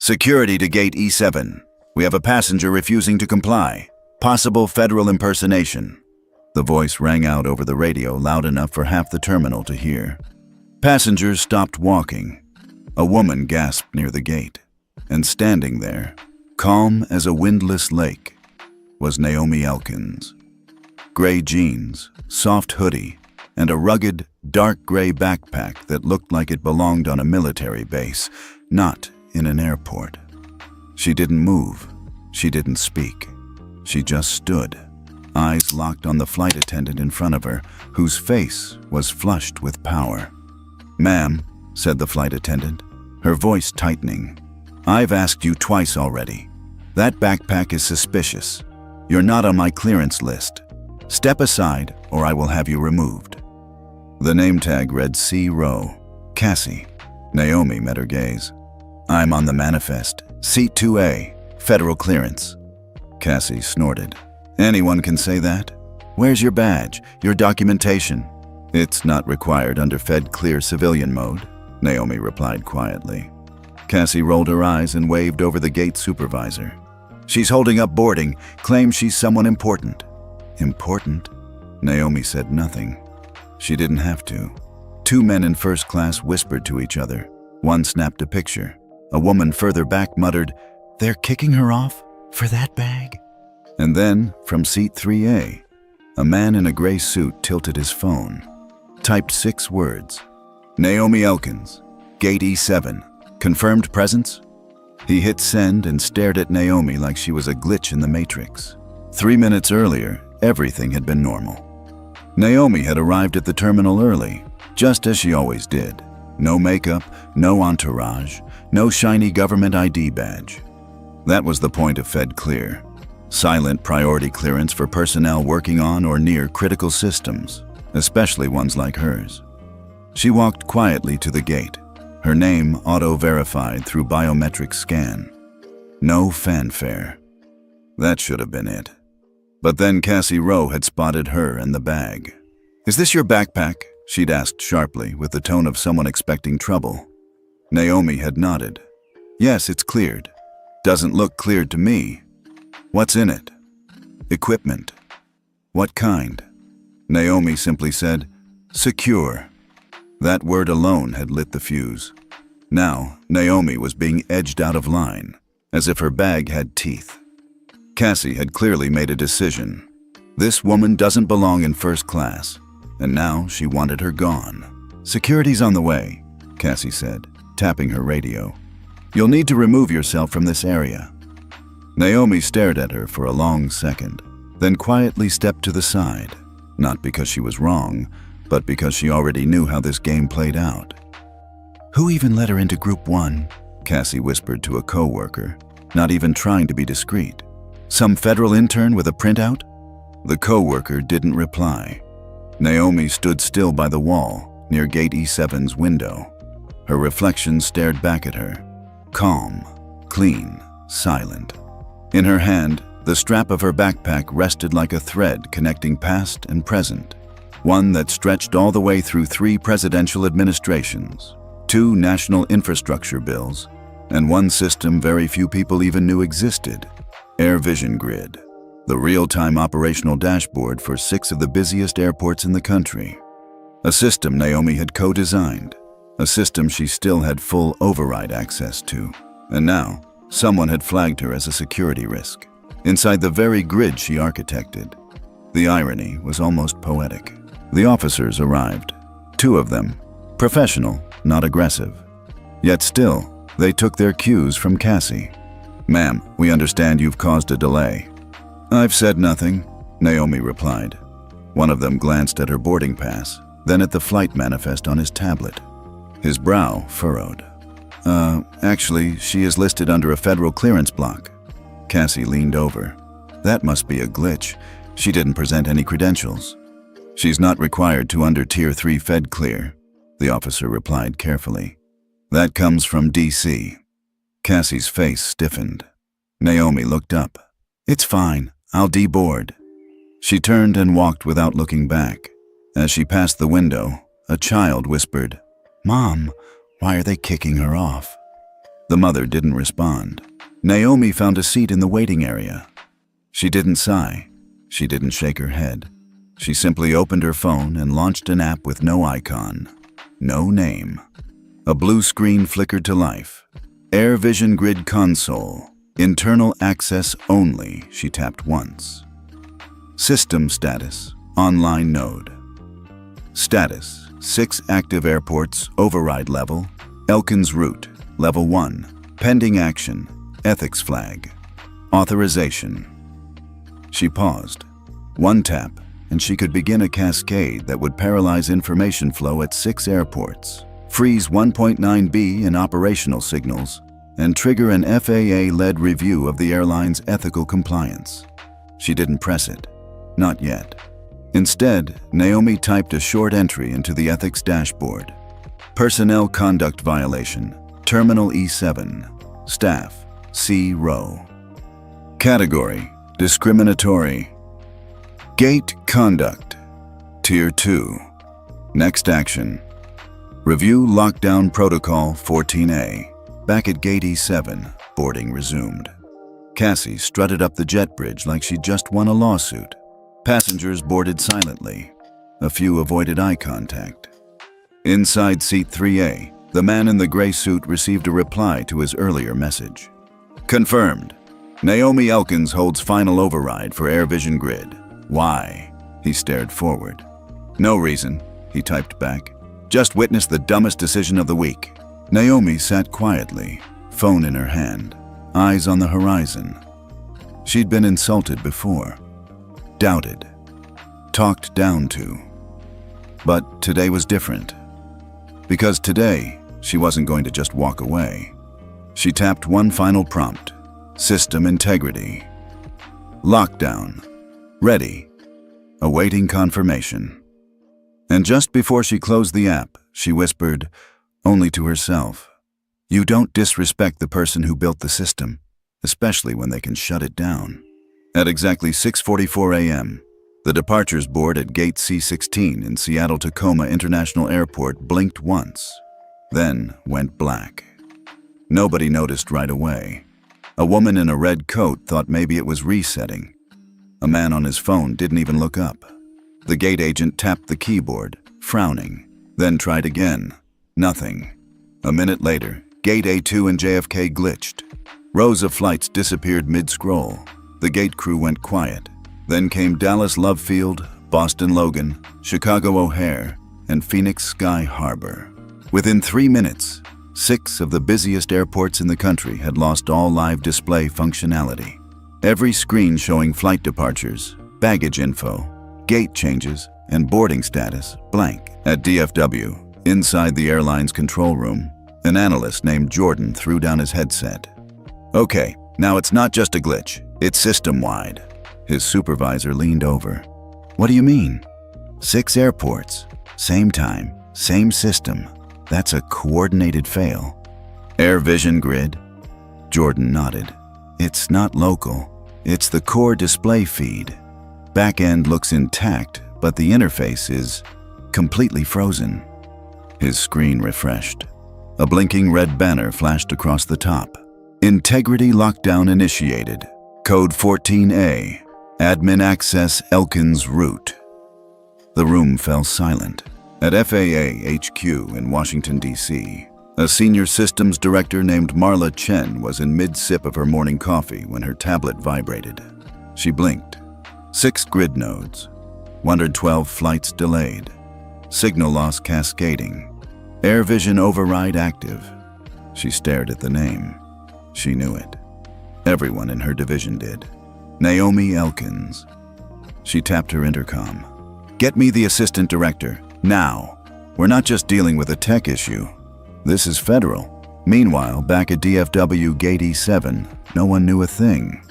Security to Gate E7. We have a passenger refusing to comply. Possible federal impersonation. The voice rang out over the radio loud enough for half the terminal to hear. Passengers stopped walking. A woman gasped near the gate. And standing there, calm as a windless lake, was Naomi Elkins. Gray jeans, soft hoodie, and a rugged, dark gray backpack that looked like it belonged on a military base, not in an airport. She didn't move. She didn't speak. She just stood, eyes locked on the flight attendant in front of her, whose face was flushed with power. "Ma'am," said the flight attendant, her voice tightening, "I've asked you twice already. That backpack is suspicious. You're not on my clearance list. Step aside or I will have you removed." The name tag read C. Rowe. Cassie. Naomi met her gaze. "I'm on the manifest. Seat 2A. Federal clearance." Cassie snorted. "Anyone can say that? Where's your badge? Your documentation?" "It's not required under Fed Clear civilian mode," Naomi replied quietly. Cassie rolled her eyes and waved over the gate supervisor. "She's holding up boarding, claims she's someone important." "Important?" Naomi said nothing. She didn't have to. Two men in first class whispered to each other. One snapped a picture. A woman further back muttered, "They're kicking her off for that bag?" And then, from seat 3A, a man in a gray suit tilted his phone, typed 6 words. "Naomi Elkins, Gate E7, confirmed presence?" He hit send and stared at Naomi like she was a glitch in the Matrix. 3 minutes earlier, everything had been normal. Naomi had arrived at the terminal early, just as she always did. No makeup, no entourage, no shiny government ID badge. That was the point of Fed Clear. Silent priority clearance for personnel working on or near critical systems, especially ones like hers. She walked quietly to the gate, her name auto-verified through biometric scan. No fanfare. That should have been it. But then Cassie Rowe had spotted her and the bag. "Is this your backpack?" she'd asked sharply, with the tone of someone expecting trouble. Naomi had nodded. "Yes, it's cleared. Doesn't look cleared to me. What's in it?" "Equipment." "What kind?" Naomi simply said, "Secure." That word alone had lit the fuse. Now, Naomi was being edged out of line, as if her bag had teeth. Cassie had clearly made a decision. This woman doesn't belong in first class, and now she wanted her gone. "Security's on the way," Cassie said, tapping her radio. "You'll need to remove yourself from this area." Naomi stared at her for a long second, then quietly stepped to the side, not because she was wrong, but because she already knew how this game played out. "Who even let her into Group 1? Cassie whispered to a co-worker, not even trying to be discreet. "Some federal intern with a printout?" The co-worker didn't reply. Naomi stood still by the wall, near Gate E7's window. Her reflection stared back at her. Calm, clean, silent. In her hand, the strap of her backpack rested like a thread connecting past and present. One that stretched all the way through 3 presidential administrations, 2 national infrastructure bills, and one system very few people even knew existed. Air Vision Grid, the real-time operational dashboard for 6 of the busiest airports in the country. A system Naomi had co-designed, a system she still had full override access to. And now, someone had flagged her as a security risk, inside the very grid she architected. The irony was almost poetic. The officers arrived, 2 of them, professional, not aggressive. Yet still, they took their cues from Cassie. "Ma'am, we understand you've caused a delay." "I've said nothing," Naomi replied. One of them glanced at her boarding pass, then at the flight manifest on his tablet. His brow furrowed. Actually, she is listed under a federal clearance block." Cassie leaned over. "That must be a glitch. She didn't present any credentials." "She's not required to under Tier 3 Fed Clear," the officer replied carefully. "That comes from DC." Cassie's face stiffened. Naomi looked up. "It's fine. I'll deboard." She turned and walked without looking back. As she passed the window, a child whispered, "Mom, why are they kicking her off?" The mother didn't respond. Naomi found a seat in the waiting area. She didn't sigh. She didn't shake her head. She simply opened her phone and launched an app with no icon, no name. A blue screen flickered to life. AirVision Grid Console. Internal access only, she tapped once. System status, online node. Status, 6 active airports, override level, Elkins route, level 1, pending action, ethics flag. Authorization. She paused. One tap, and she could begin a cascade that would paralyze information flow at 6 airports, freeze 1.9B in operational signals, and trigger an FAA-led review of the airline's ethical compliance. She didn't press it. Not yet. Instead, Naomi typed a short entry into the ethics dashboard. Personnel conduct violation, Terminal E7, Staff, C row. Category, discriminatory. Gate conduct, Tier 2. Next action. Review lockdown protocol 14A. Back at Gate E7, boarding resumed. Cassie strutted up the jet bridge like she'd just won a lawsuit. Passengers boarded silently. A few avoided eye contact. Inside seat 3A, the man in the gray suit received a reply to his earlier message. Confirmed. Naomi Elkins holds final override for AirVision Grid. Why? He stared forward. No reason, he typed back. Just witnessed the dumbest decision of the week. Naomi sat quietly, phone in her hand, eyes on the horizon. She'd been insulted before, doubted, talked down to. But today was different. Because today, she wasn't going to just walk away. She tapped one final prompt, system integrity. Lockdown, ready, awaiting confirmation. And just before she closed the app, she whispered, only to herself, you don't disrespect the person who built the system, especially when they can shut it down. At exactly 6:44 a.m., the departures board at Gate C16 in Seattle-Tacoma International Airport blinked once, then went black. Nobody noticed right away. A woman in a red coat thought maybe it was resetting. A man on his phone didn't even look up. The gate agent tapped the keyboard, frowning, then tried again. Nothing. A minute later, Gate A2 and JFK glitched. Rows of flights disappeared mid-scroll. The gate crew went quiet. Then came Dallas Love Field, Boston Logan, Chicago O'Hare, and Phoenix Sky Harbor. Within 3 minutes, 6 of the busiest airports in the country had lost all live display functionality. Every screen showing flight departures, baggage info, gate changes, and boarding status blank. At DFW, inside the airline's control room, an analyst named Jordan threw down his headset. Okay, now it's not just a glitch, it's system-wide. His supervisor leaned over. What do you mean? 6 airports, same time, same system. That's a coordinated fail. AirVision Grid? Jordan nodded. It's not local. It's the core display feed. Back-end looks intact, but the interface is completely frozen. His screen refreshed. A blinking red banner flashed across the top. Integrity lockdown initiated. Code 14A. Admin access Elkins route. The room fell silent. At FAA HQ in Washington, D.C., a senior systems director named Marla Chen was in mid-sip of her morning coffee when her tablet vibrated. She blinked. 6 grid nodes. 112 flights delayed. Signal loss cascading. AirVision override active. She stared at the name. She knew it. Everyone in her division did. Naomi Elkins. She tapped her intercom. Get me the assistant director, now. We're not just dealing with a tech issue. This is federal. Meanwhile, back at DFW Gate E7, no one knew a thing.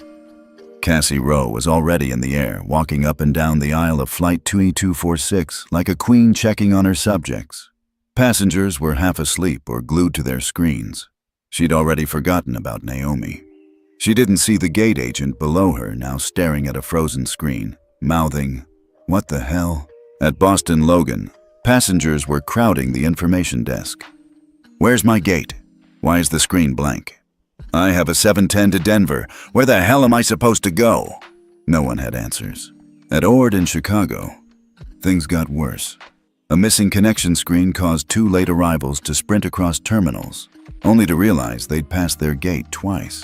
Cassie Rowe was already in the air, walking up and down the aisle of Flight 2246 like a queen checking on her subjects. Passengers were half asleep or glued to their screens. She'd already forgotten about Naomi. She didn't see the gate agent below her now staring at a frozen screen, mouthing, "What the hell?" At Boston Logan, passengers were crowding the information desk. "Where's my gate?" Why is the screen blank? I have a 7:10 to Denver. Where the hell am I supposed to go? No one had answers. At Ord in Chicago, things got worse. A missing connection screen caused 2 late arrivals to sprint across terminals, only to realize they'd passed their gate twice.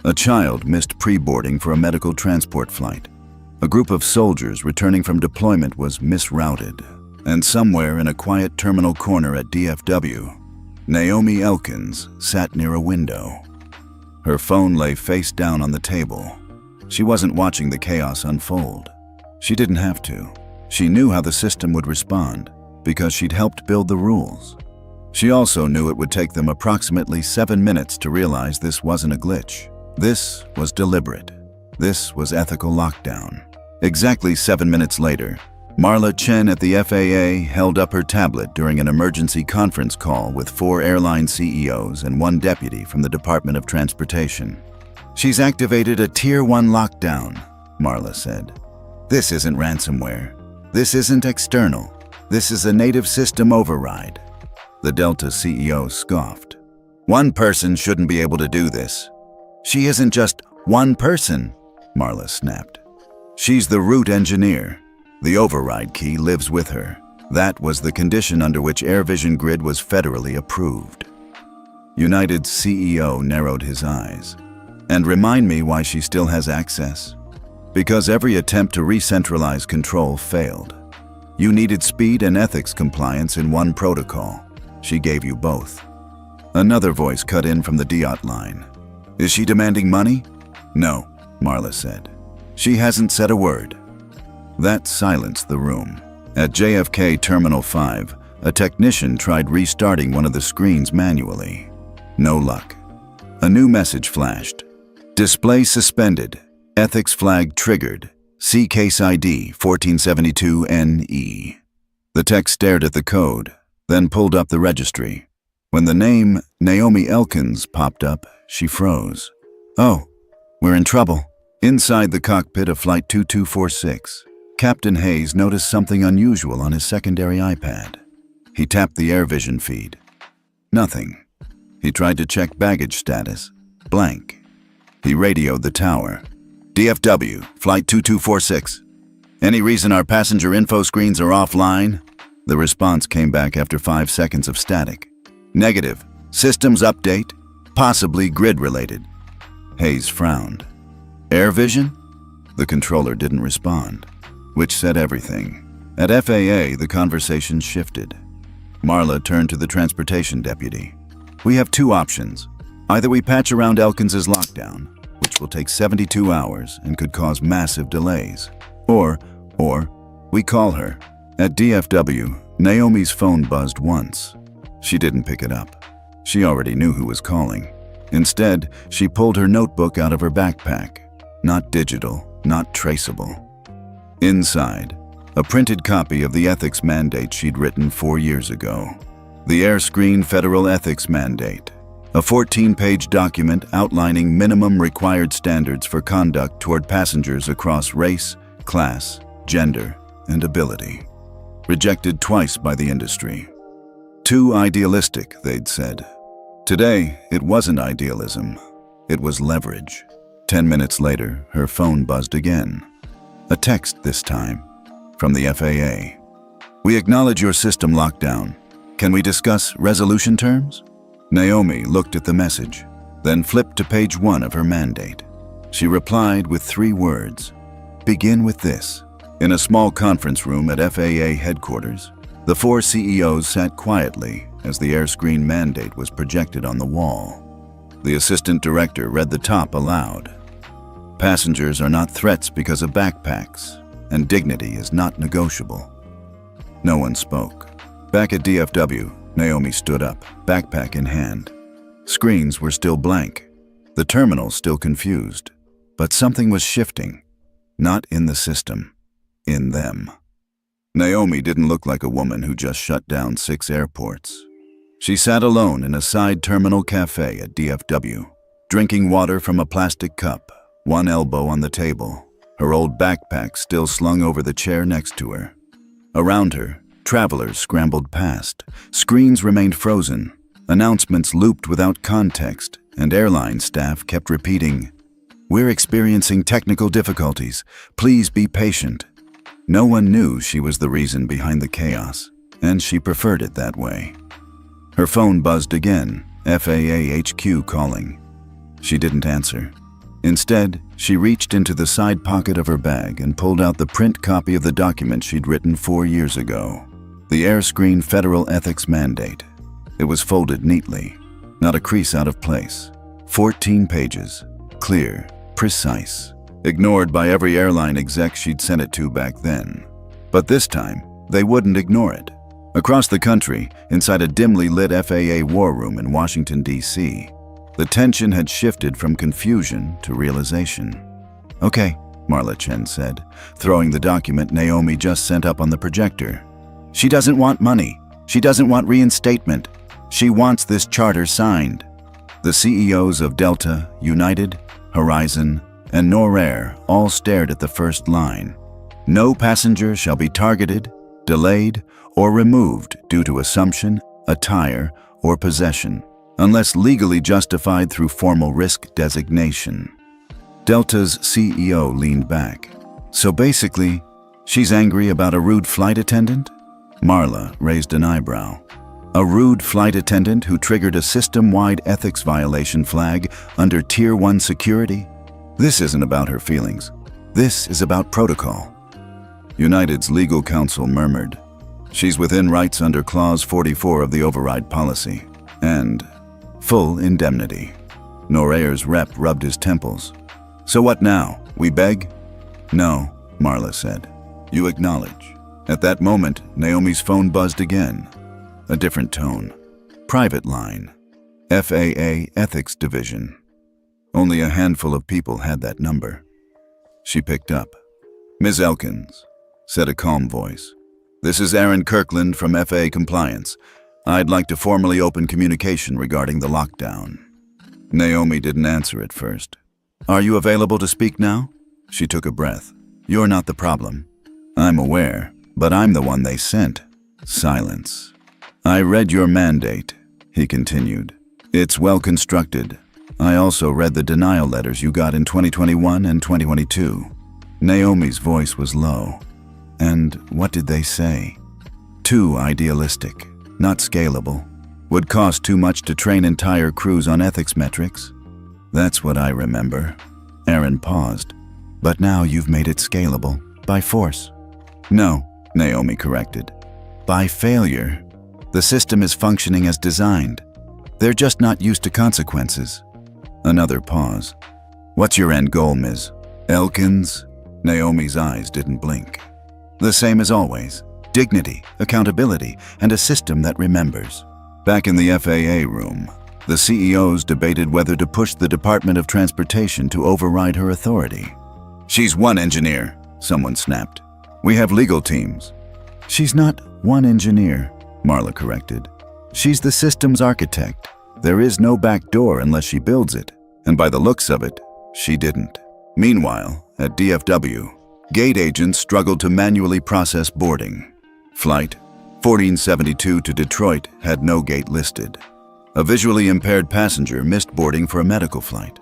A child missed pre-boarding for a medical transport flight. A group of soldiers returning from deployment was misrouted. And somewhere in a quiet terminal corner at DFW, Naomi Elkins sat near a window. Her phone lay face down on the table. She wasn't watching the chaos unfold. She didn't have to. She knew how the system would respond because she'd helped build the rules. She also knew it would take them approximately 7 minutes to realize this wasn't a glitch. This was deliberate. This was ethical lockdown. Exactly 7 minutes later, Marla Chen at the FAA held up her tablet during an emergency conference call with 4 airline CEOs and 1 deputy from the Department of Transportation. "She's activated a Tier 1 lockdown," Marla said. "This isn't ransomware. This isn't external. This is a native system override." The Delta CEO scoffed. "One person shouldn't be able to do this." "She isn't just one person," Marla snapped. "She's the root engineer. The override key lives with her. That was the condition under which AirVision Grid was federally approved." United's CEO narrowed his eyes. "And remind me why she still has access?" "Because every attempt to re-centralize control failed. You needed speed and ethics compliance in one protocol. She gave you both." Another voice cut in from the DIOT line. "Is she demanding money?" "No," Marla said. "She hasn't said a word." That silenced the room. At JFK Terminal 5, a technician tried restarting one of the screens manually. No luck. A new message flashed. "Display suspended. Ethics flag triggered. See case ID 1472NE." The tech stared at the code, then pulled up the registry. When the name Naomi Elkins popped up, she froze. "Oh, we're in trouble." Inside the cockpit of Flight 2246, Captain Hayes noticed something unusual on his secondary iPad. He tapped the AirVision feed. Nothing. He tried to check baggage status. Blank. He radioed the tower. "DFW, Flight 2246. Any reason our passenger info screens are offline?" The response came back after 5 seconds of static. "Negative. Systems update. Possibly grid-related." Hayes frowned. "AirVision?" The controller didn't respond, which said everything. At FAA, the conversation shifted. Marla turned to the transportation deputy. "We have 2 options. Either we patch around Elkins's lockdown, which will take 72 hours and could cause massive delays, or we call her." At DFW, Naomi's phone buzzed once. She didn't pick it up. She already knew who was calling. Instead, she pulled her notebook out of her backpack. Not digital, not traceable. Inside, a printed copy of the ethics mandate she'd written 4 years ago. The AirScreen Federal Ethics Mandate, a 14-page document outlining minimum required standards for conduct toward passengers across race, class, gender, and ability. Rejected twice by the industry. Too idealistic, they'd said. Today, it wasn't idealism. It was leverage. 10 minutes later, her phone buzzed again. A text this time, from the FAA. "We acknowledge your system lockdown. Can we discuss resolution terms?" Naomi looked at the message, then flipped to page 1 of her mandate. She replied with 3 words. "Begin with this." In a small conference room at FAA headquarters, the 4 CEOs sat quietly as the AirScreen mandate was projected on the wall. The assistant director read the top aloud. "Passengers are not threats because of backpacks, and dignity is not negotiable." No one spoke. Back at DFW, Naomi stood up, backpack in hand. Screens were still blank. The terminal still confused. But something was shifting. Not in the system. In them. Naomi didn't look like a woman who just shut down 6 airports. She sat alone in a side terminal cafe at DFW, drinking water from a plastic cup, one elbow on the table, her old backpack still slung over the chair next to her. Around her, travelers scrambled past. Screens remained frozen. Announcements looped without context, and airline staff kept repeating, "We're experiencing technical difficulties. Please be patient." No one knew she was the reason behind the chaos, and she preferred it that way. Her phone buzzed again, FAA HQ calling. She didn't answer. Instead, she reached into the side pocket of her bag and pulled out the print copy of the document she'd written 4 years ago. The AirScreen Federal Ethics Mandate. It was folded neatly, not a crease out of place. 14 pages, clear, precise, ignored by every airline exec she'd sent it to back then. But this time, they wouldn't ignore it. Across the country, inside a dimly lit FAA war room in Washington, D.C., the tension had shifted from confusion to realization. "Okay," Marla Chen said, throwing the document Naomi just sent up on the projector. "She doesn't want money. She doesn't want reinstatement. She wants this charter signed." The CEOs of Delta, United, Horizon, and Norair all stared at the first line. "No passenger shall be targeted, delayed, or removed due to assumption, attire, or possession, unless legally justified through formal risk designation." Delta's CEO leaned back. "So basically, she's angry about a rude flight attendant?" Marla raised an eyebrow. "A rude flight attendant who triggered a system-wide ethics violation flag under Tier 1 security? This isn't about her feelings. This is about protocol." United's legal counsel murmured, "She's within rights under Clause 44 of the override policy, and full indemnity." Norair's rep rubbed his temples. "So what now? We beg?" "No," Marla said. "You acknowledge." At that moment, Naomi's phone buzzed again. A different tone. Private line. FAA Ethics Division. Only a handful of people had that number. She picked up. "Ms. Elkins," said a calm voice. "This is Aaron Kirkland from FAA Compliance. I'd like to formally open communication regarding the lockdown." Naomi didn't answer at first. "Are you available to speak now?" She took a breath. "You're not the problem. I'm aware, but I'm the one they sent." Silence. "I read your mandate," he continued. "It's well constructed. I also read the denial letters you got in 2021 and 2022. Naomi's voice was low. "And what did they say?" "Too idealistic, not scalable. Would cost too much to train entire crews on ethics metrics." "That's what I remember." Aaron paused. "But now you've made it scalable, by force." "No," Naomi corrected. "By failure. The system is functioning as designed. They're just not used to consequences." Another pause. "What's your end goal, Ms. Elkins?" Naomi's eyes didn't blink. "The same as always. Dignity, accountability, and a system that remembers." Back in the FAA room, the CEOs debated whether to push the Department of Transportation to override her authority. "She's one engineer," someone snapped. "We have legal teams." "She's not one engineer," Marla corrected. "She's the system's architect. There is no back door unless she builds it. And by the looks of it, she didn't." Meanwhile, at DFW, gate agents struggled to manually process boarding. Flight 1472 to Detroit had no gate listed. A visually impaired passenger missed boarding for a medical flight.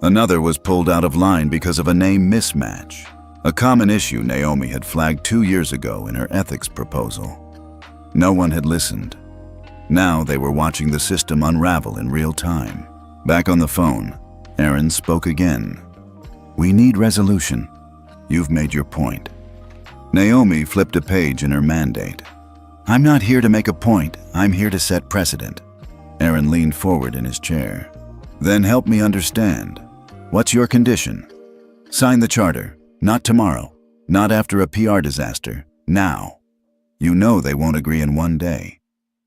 Another was pulled out of line because of a name mismatch, a common issue Naomi had flagged 2 years ago in her ethics proposal. No one had listened. Now they were watching the system unravel in real time. Back on the phone, Aaron spoke again. "We need resolution. You've made your point." Naomi flipped a page in her mandate. "I'm not here to make a point. I'm here to set precedent." Aaron leaned forward in his chair. "Then help me understand. What's your condition?" "Sign the charter. Not tomorrow. Not after a PR disaster. Now." "You know they won't agree in 1 day."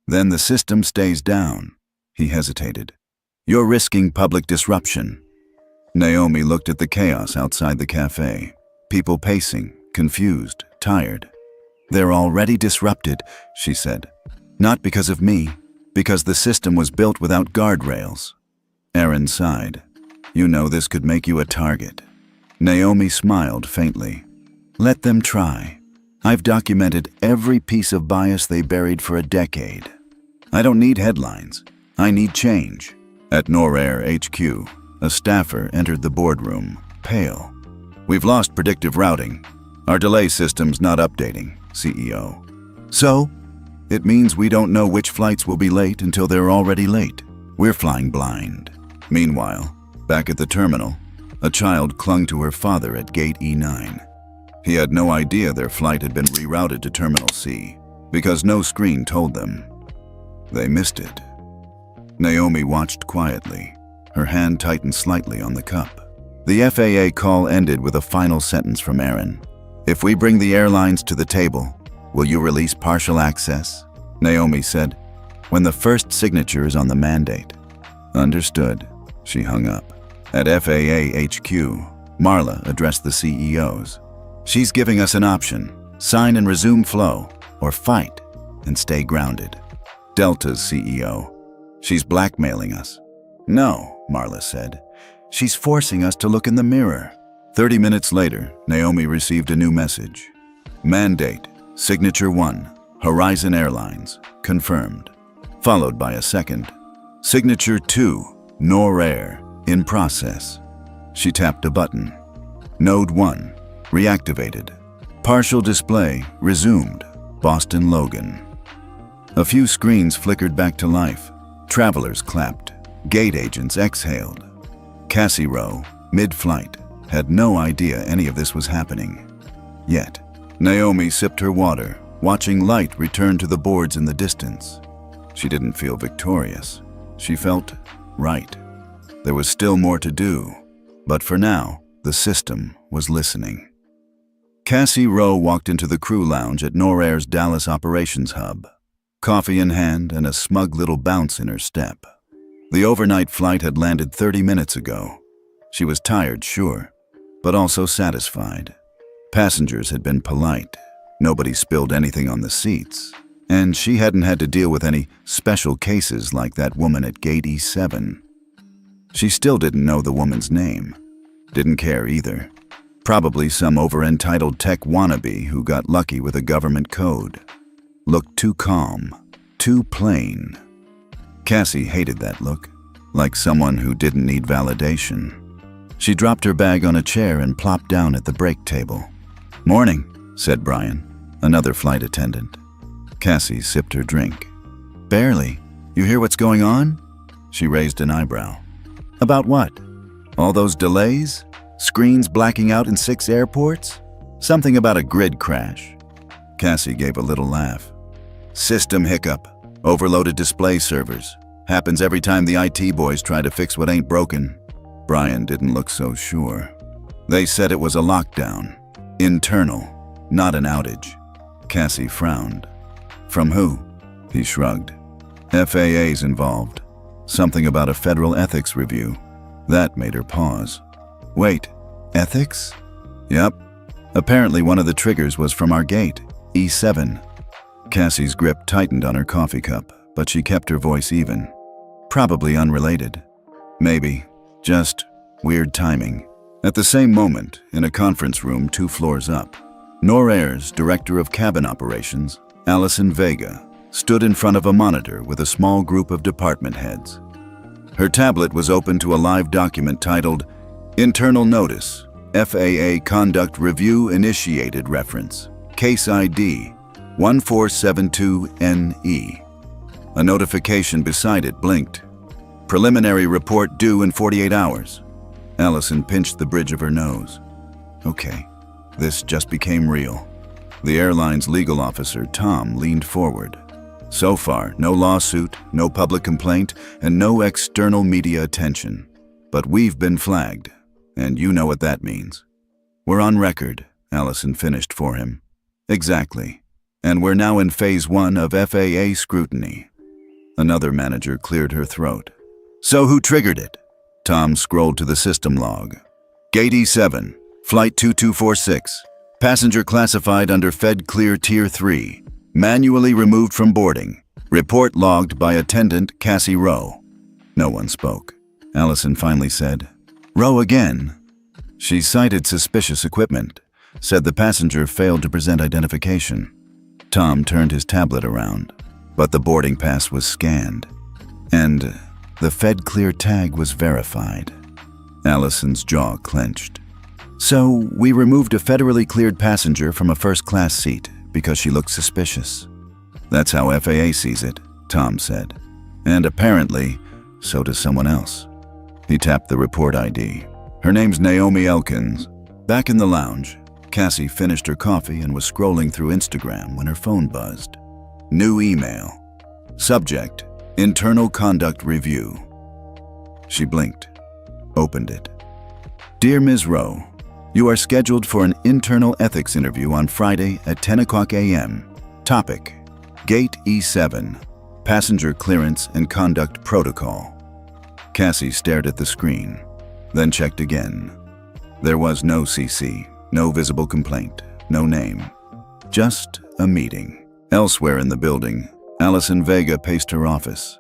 "Then the system stays down." He hesitated. "You're risking public disruption." Naomi looked at the chaos outside the cafe. People pacing, confused, tired. "They're already disrupted," she said. "Not because of me, because the system was built without guardrails." Aaron sighed. "You know this could make you a target." Naomi smiled faintly. "Let them try. I've documented every piece of bias they buried for a decade. I don't need headlines. I need change. At NorAir HQ, a staffer entered the boardroom, pale. We've lost predictive routing. Our delay system's not updating, CEO. So, it means we don't know which flights will be late until they're already late. We're flying blind. Meanwhile, back at the terminal, a child clung to her father at gate E9. He had no idea their flight had been rerouted to Terminal C, because no screen told them. They missed it. Naomi watched quietly. Her hand tightened slightly on the cup. The FAA call ended with a final sentence from Aaron. If we bring the airlines to the table, will you release partial access? Naomi said, when the first signature is on the mandate. Understood. She hung up. At FAA HQ, Marla addressed the CEOs. She's giving us an option. Sign and resume flow, or fight and stay grounded. Delta's CEO. She's blackmailing us. No, Marla said. She's forcing us to look in the mirror. 30 minutes later, Naomi received a new message. Mandate, Signature 1, Horizon Airlines, confirmed. Followed by a second. Signature 2, NorAir, in process. She tapped a button. Node 1, reactivated. Partial display, resumed. Boston Logan. A few screens flickered back to life. Travelers clapped. Gate agents exhaled. Cassie Rowe, mid-flight, had no idea any of this was happening. Yet, Naomi sipped her water, watching light return to the boards in the distance. She didn't feel victorious. She felt right. There was still more to do, but for now, the system was listening. Cassie Rowe walked into the crew lounge at NorAir's Dallas operations hub, coffee in hand and a smug little bounce in her step. The overnight flight had landed 30 minutes ago. She was tired, sure, but also satisfied. Passengers had been polite. Nobody spilled anything on the seats, and she hadn't had to deal with any special cases like that woman at gate E7. She still didn't know the woman's name. Didn't care either. Probably some over-entitled tech wannabe who got lucky with a government code. Looked too calm, too plain. Cassie hated that look, like someone who didn't need validation. She dropped her bag on a chair and plopped down at the break table. "Morning," said Brian, another flight attendant. Cassie sipped her drink. "Barely. You hear what's going on?" She raised an eyebrow. "About what? All those delays? Screens blacking out in 6 airports? Something about a grid crash." Cassie gave a little laugh. "System hiccup. Overloaded display servers. Happens every time the IT boys try to fix what ain't broken." Brian didn't look so sure. "They said it was a lockdown. Internal, not an outage." Cassie frowned. "From who?" He shrugged. "FAA's involved. Something about a federal ethics review." That made her pause. "Wait, ethics?" "Yep. Apparently one of the triggers was from our gate, E7. Cassie's grip tightened on her coffee cup, but she kept her voice even. "Probably unrelated. Maybe. Just weird timing." At the same moment, in a conference room 2 floors up, NorAir's Director of Cabin Operations, Allison Vega, stood in front of a monitor with a small group of department heads. Her tablet was open to a live document titled, Internal Notice, FAA Conduct Review Initiated Reference, Case ID 1472NE. A notification beside it blinked. Preliminary report due in 48 hours. Allison pinched the bridge of her nose. Okay, this just became real. The airline's legal officer, Tom, leaned forward. So far, no lawsuit, no public complaint, and no external media attention. But we've been flagged, and you know what that means. "We're on record," Allison finished for him. "Exactly. And we're now in phase 1 of FAA scrutiny." Another manager cleared her throat. "So who triggered it?" Tom scrolled to the system log. "Gate E7, Flight 2246, passenger classified under Fed Clear Tier 3. Manually removed from boarding. Report logged by attendant Cassie Rowe." No one spoke. Allison finally said, "Rowe again." She cited suspicious equipment, said the passenger failed to present identification. Tom turned his tablet around, but the boarding pass was scanned. And the Fed Clear tag was verified. Allison's jaw clenched. So we removed a federally cleared passenger from a first-class seat because she looked suspicious. That's how FAA sees it, Tom said. And apparently, so does someone else. He tapped the report ID. Her name's Naomi Elkins. Back in the lounge, Cassie finished her coffee and was scrolling through Instagram when her phone buzzed. New email. Subject, Internal Conduct Review. She blinked, opened it. Dear Ms. Rowe, you are scheduled for an internal ethics interview on Friday at 10 o'clock a.m. Topic, Gate E7, Passenger Clearance and Conduct Protocol. Cassie stared at the screen, then checked again. There was no CC, no visible complaint, no name. Just a meeting. Elsewhere in the building, Allison Vega paced her office.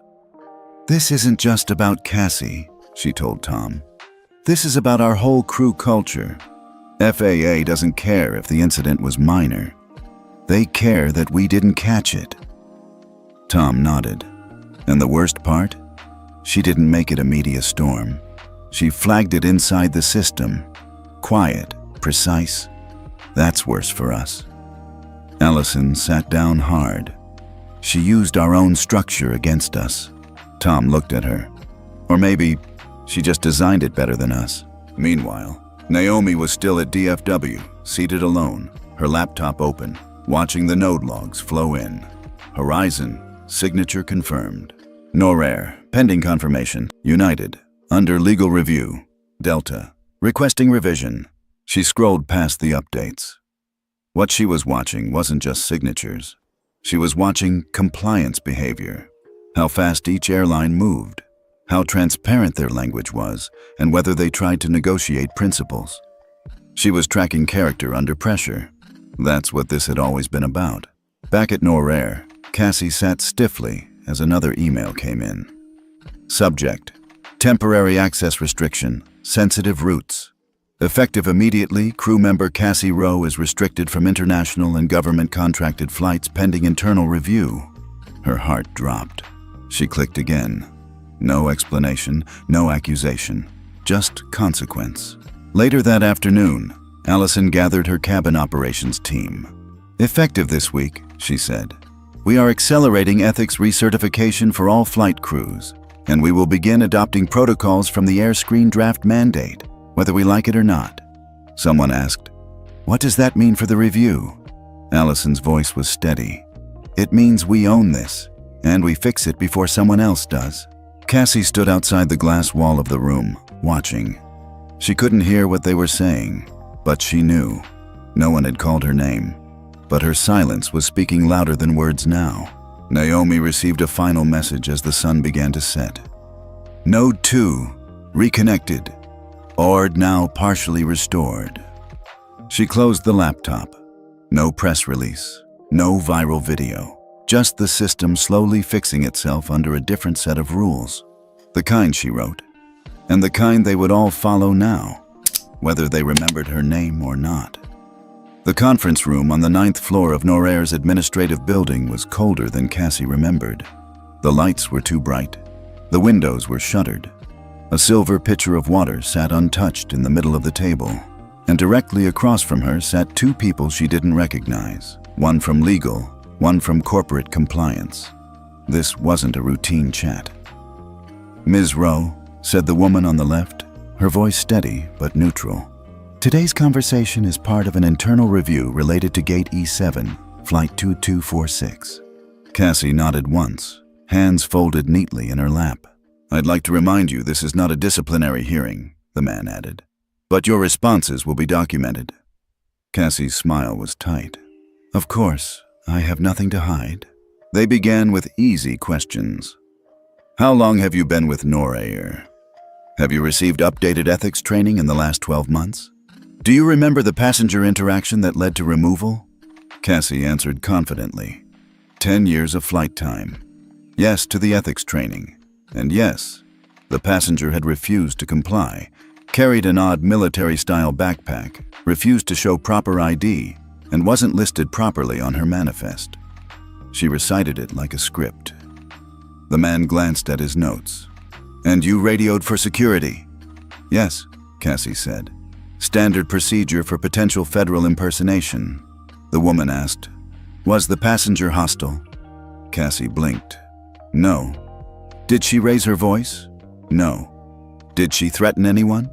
This isn't just about Cassie, she told Tom. This is about our whole crew culture. FAA doesn't care if the incident was minor. They care that we didn't catch it. Tom nodded. And the worst part? She didn't make it a media storm. She flagged it inside the system. Quiet, precise. That's worse for us. Allison sat down hard. She used our own structure against us. Tom looked at her. Or maybe she just designed it better than us. Meanwhile, Naomi was still at DFW, seated alone, her laptop open, watching the node logs flow in. Horizon, signature confirmed. NORAIR, pending confirmation. United, under legal review. Delta, requesting revision. She scrolled past the updates. What she was watching wasn't just signatures. She was watching compliance behavior, how fast each airline moved, how transparent their language was, and whether they tried to negotiate principles. She was tracking character under pressure. That's what this had always been about. Back at NORAIR, Cassie sat stiffly as another email came in. Subject, temporary access restriction, sensitive routes. Effective immediately, crew member Cassie Rowe is restricted from international and government-contracted flights pending internal review. Her heart dropped. She clicked again. No explanation, no accusation, just consequence. Later that afternoon, Allison gathered her cabin operations team. Effective this week, she said. We are accelerating ethics recertification for all flight crews, and we will begin adopting protocols from the AirScreen draft mandate, whether we like it or not. Someone asked, "What does that mean for the review?" Allison's voice was steady. "It means we own this, and we fix it before someone else does." Cassie stood outside the glass wall of the room, watching. She couldn't hear what they were saying, but she knew. No one had called her name, but her silence was speaking louder than words now. Naomi received a final message as the sun began to set. Node 2, reconnected. ORD now partially restored. She closed the laptop. No press release, no viral video, just the system slowly fixing itself under a different set of rules. The kind she wrote, and the kind they would all follow now, whether they remembered her name or not. The conference room on the 9th floor of NORAIR's administrative building was colder than Cassie remembered. The lights were too bright. The windows were shuttered. A silver pitcher of water sat untouched in the middle of the table, and directly across from her sat two people she didn't recognize, one from legal, one from corporate compliance. This wasn't a routine chat. "Ms. Rowe," said the woman on the left, her voice steady but neutral. "Today's conversation is part of an internal review related to Gate E7, Flight 2246. Cassie nodded once, hands folded neatly in her lap. "I'd like to remind you this is not a disciplinary hearing," the man added. "But your responses will be documented." Cassie's smile was tight. "Of course, I have nothing to hide." They began with easy questions. "How long have you been with NORAIR? Have you received updated ethics training in the last 12 months? Do you remember the passenger interaction that led to removal?" Cassie answered confidently. 10 years of flight time. Yes to the ethics training. And yes, the passenger had refused to comply, carried an odd military-style backpack, refused to show proper ID, and wasn't listed properly on her manifest. She recited it like a script. The man glanced at his notes. "And you radioed for security?" "Yes," Cassie said. "Standard procedure for potential federal impersonation." The woman asked, "Was the passenger hostile?" Cassie blinked. "No." "Did she raise her voice?" "No." "Did she threaten anyone?"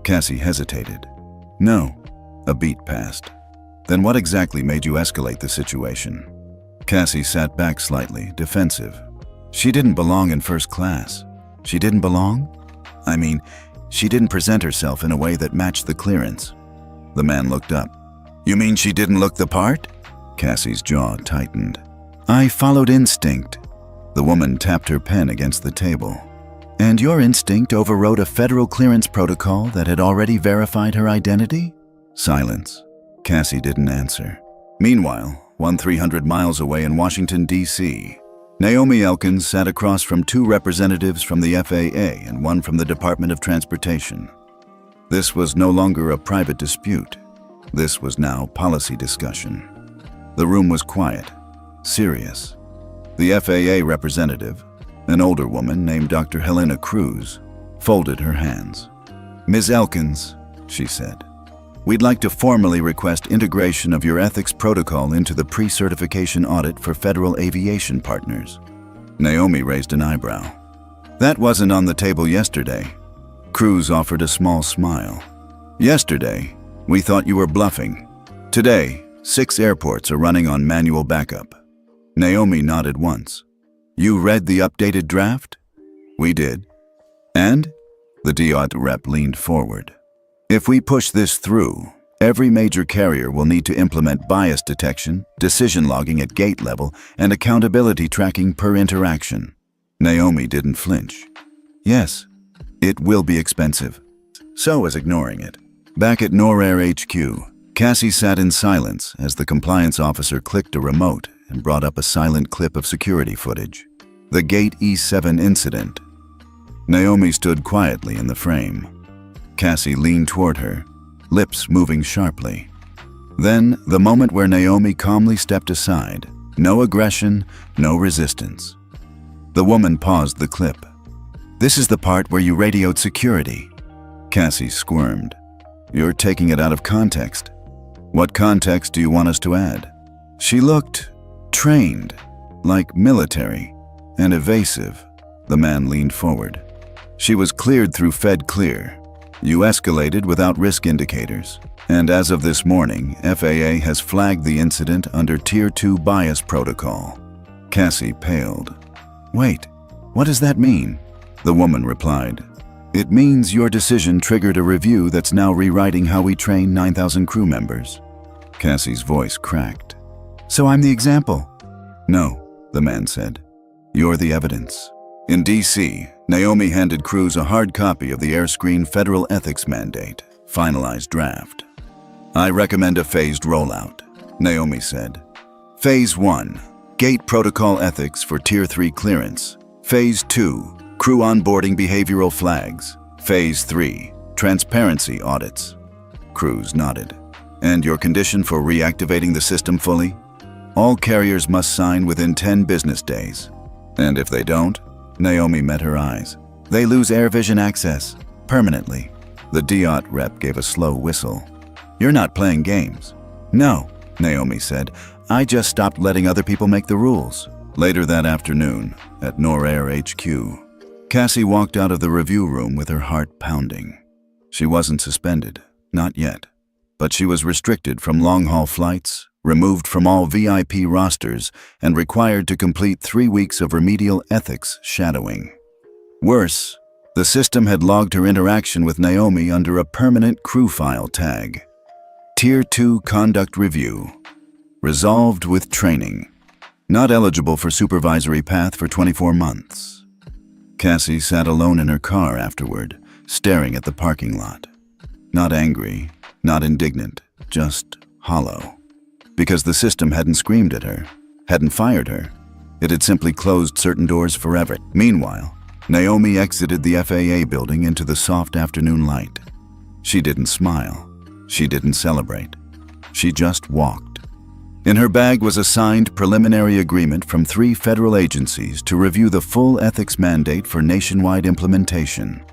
Cassie hesitated. "No." A beat passed. "Then what exactly made you escalate the situation?" Cassie sat back slightly, defensive. She didn't belong in first class. She didn't belong? I mean, she didn't present herself in a way that matched the clearance. The man looked up. "You mean she didn't look the part?" Cassie's jaw tightened. "I followed instinct." The woman tapped her pen against the table. "And your instinct overrode a federal clearance protocol that had already verified her identity?" Silence. Cassie didn't answer. Meanwhile, 300 miles away in Washington, D.C., Naomi Elkins sat across from 2 representatives from the FAA and 1 from the Department of Transportation. This was no longer a private dispute. This was now policy discussion. The room was quiet, serious. The FAA representative, an older woman named Dr. Helena Cruz, folded her hands. "Ms. Elkins," she said, "we'd like to formally request integration of your ethics protocol into the pre-certification audit for federal aviation partners." Naomi raised an eyebrow. "That wasn't on the table yesterday." Cruz offered a small smile. "Yesterday, we thought you were bluffing. Today, 6 airports are running on manual backup." Naomi nodded once. "You read the updated draft?" "We did." "And?" The DOT rep leaned forward. "If we push this through, every major carrier will need to implement bias detection, decision logging at gate level, and accountability tracking per interaction." Naomi didn't flinch. "Yes, it will be expensive." So was ignoring it. Back at NorAir HQ, Cassie sat in silence as the compliance officer clicked a remote and brought up a silent clip of security footage. The Gate E7 incident. Naomi stood quietly in the frame. Cassie leaned toward her, lips moving sharply. Then, the moment where Naomi calmly stepped aside. No aggression, no resistance. The woman paused the clip. "This is the part where you radioed security." Cassie squirmed. "You're taking it out of context." "What context do you want us to add?" She looked trained, like military, and evasive. The man leaned forward. "She was cleared through Fed Clear. You escalated without risk indicators. And as of this morning, FAA has flagged the incident under Tier 2 bias protocol." Cassie paled. "Wait, what does that mean?" The woman replied. "It means your decision triggered a review that's now rewriting how we train 9,000 crew members." Cassie's voice cracked. "So I'm the example?" "No," the man said. "You're the evidence." In D.C., Naomi handed Cruz a hard copy of the AirScreen Federal Ethics Mandate, finalized draft. "I recommend a phased rollout," Naomi said. "Phase 1, Gate Protocol Ethics for Tier 3 clearance. Phase 2, Crew Onboarding Behavioral Flags. Phase 3, Transparency Audits." Cruz nodded. "And your condition for reactivating the system fully? All carriers must sign within 10 business days. And if they don't?" Naomi met her eyes. "They lose AirVision access, permanently." The DOT rep gave a slow whistle. "You're not playing games." "No," Naomi said. "I just stopped letting other people make the rules." Later that afternoon, at NorAir HQ, Cassie walked out of the review room with her heart pounding. She wasn't suspended, not yet. But she was restricted from long-haul flights, removed from all VIP rosters, and required to complete 3 weeks of remedial ethics shadowing. Worse, the system had logged her interaction with Naomi under a permanent crew file tag. Tier 2 Conduct Review. Resolved with training. Not eligible for supervisory path for 24 months. Cassie sat alone in her car afterward, staring at the parking lot. Not angry, not indignant, just hollow. Because the system hadn't screamed at her, hadn't fired her. It had simply closed certain doors forever. Meanwhile, Naomi exited the FAA building into the soft afternoon light. She didn't smile. She didn't celebrate. She just walked. In her bag was a signed preliminary agreement from 3 federal agencies to review the full ethics mandate for nationwide implementation.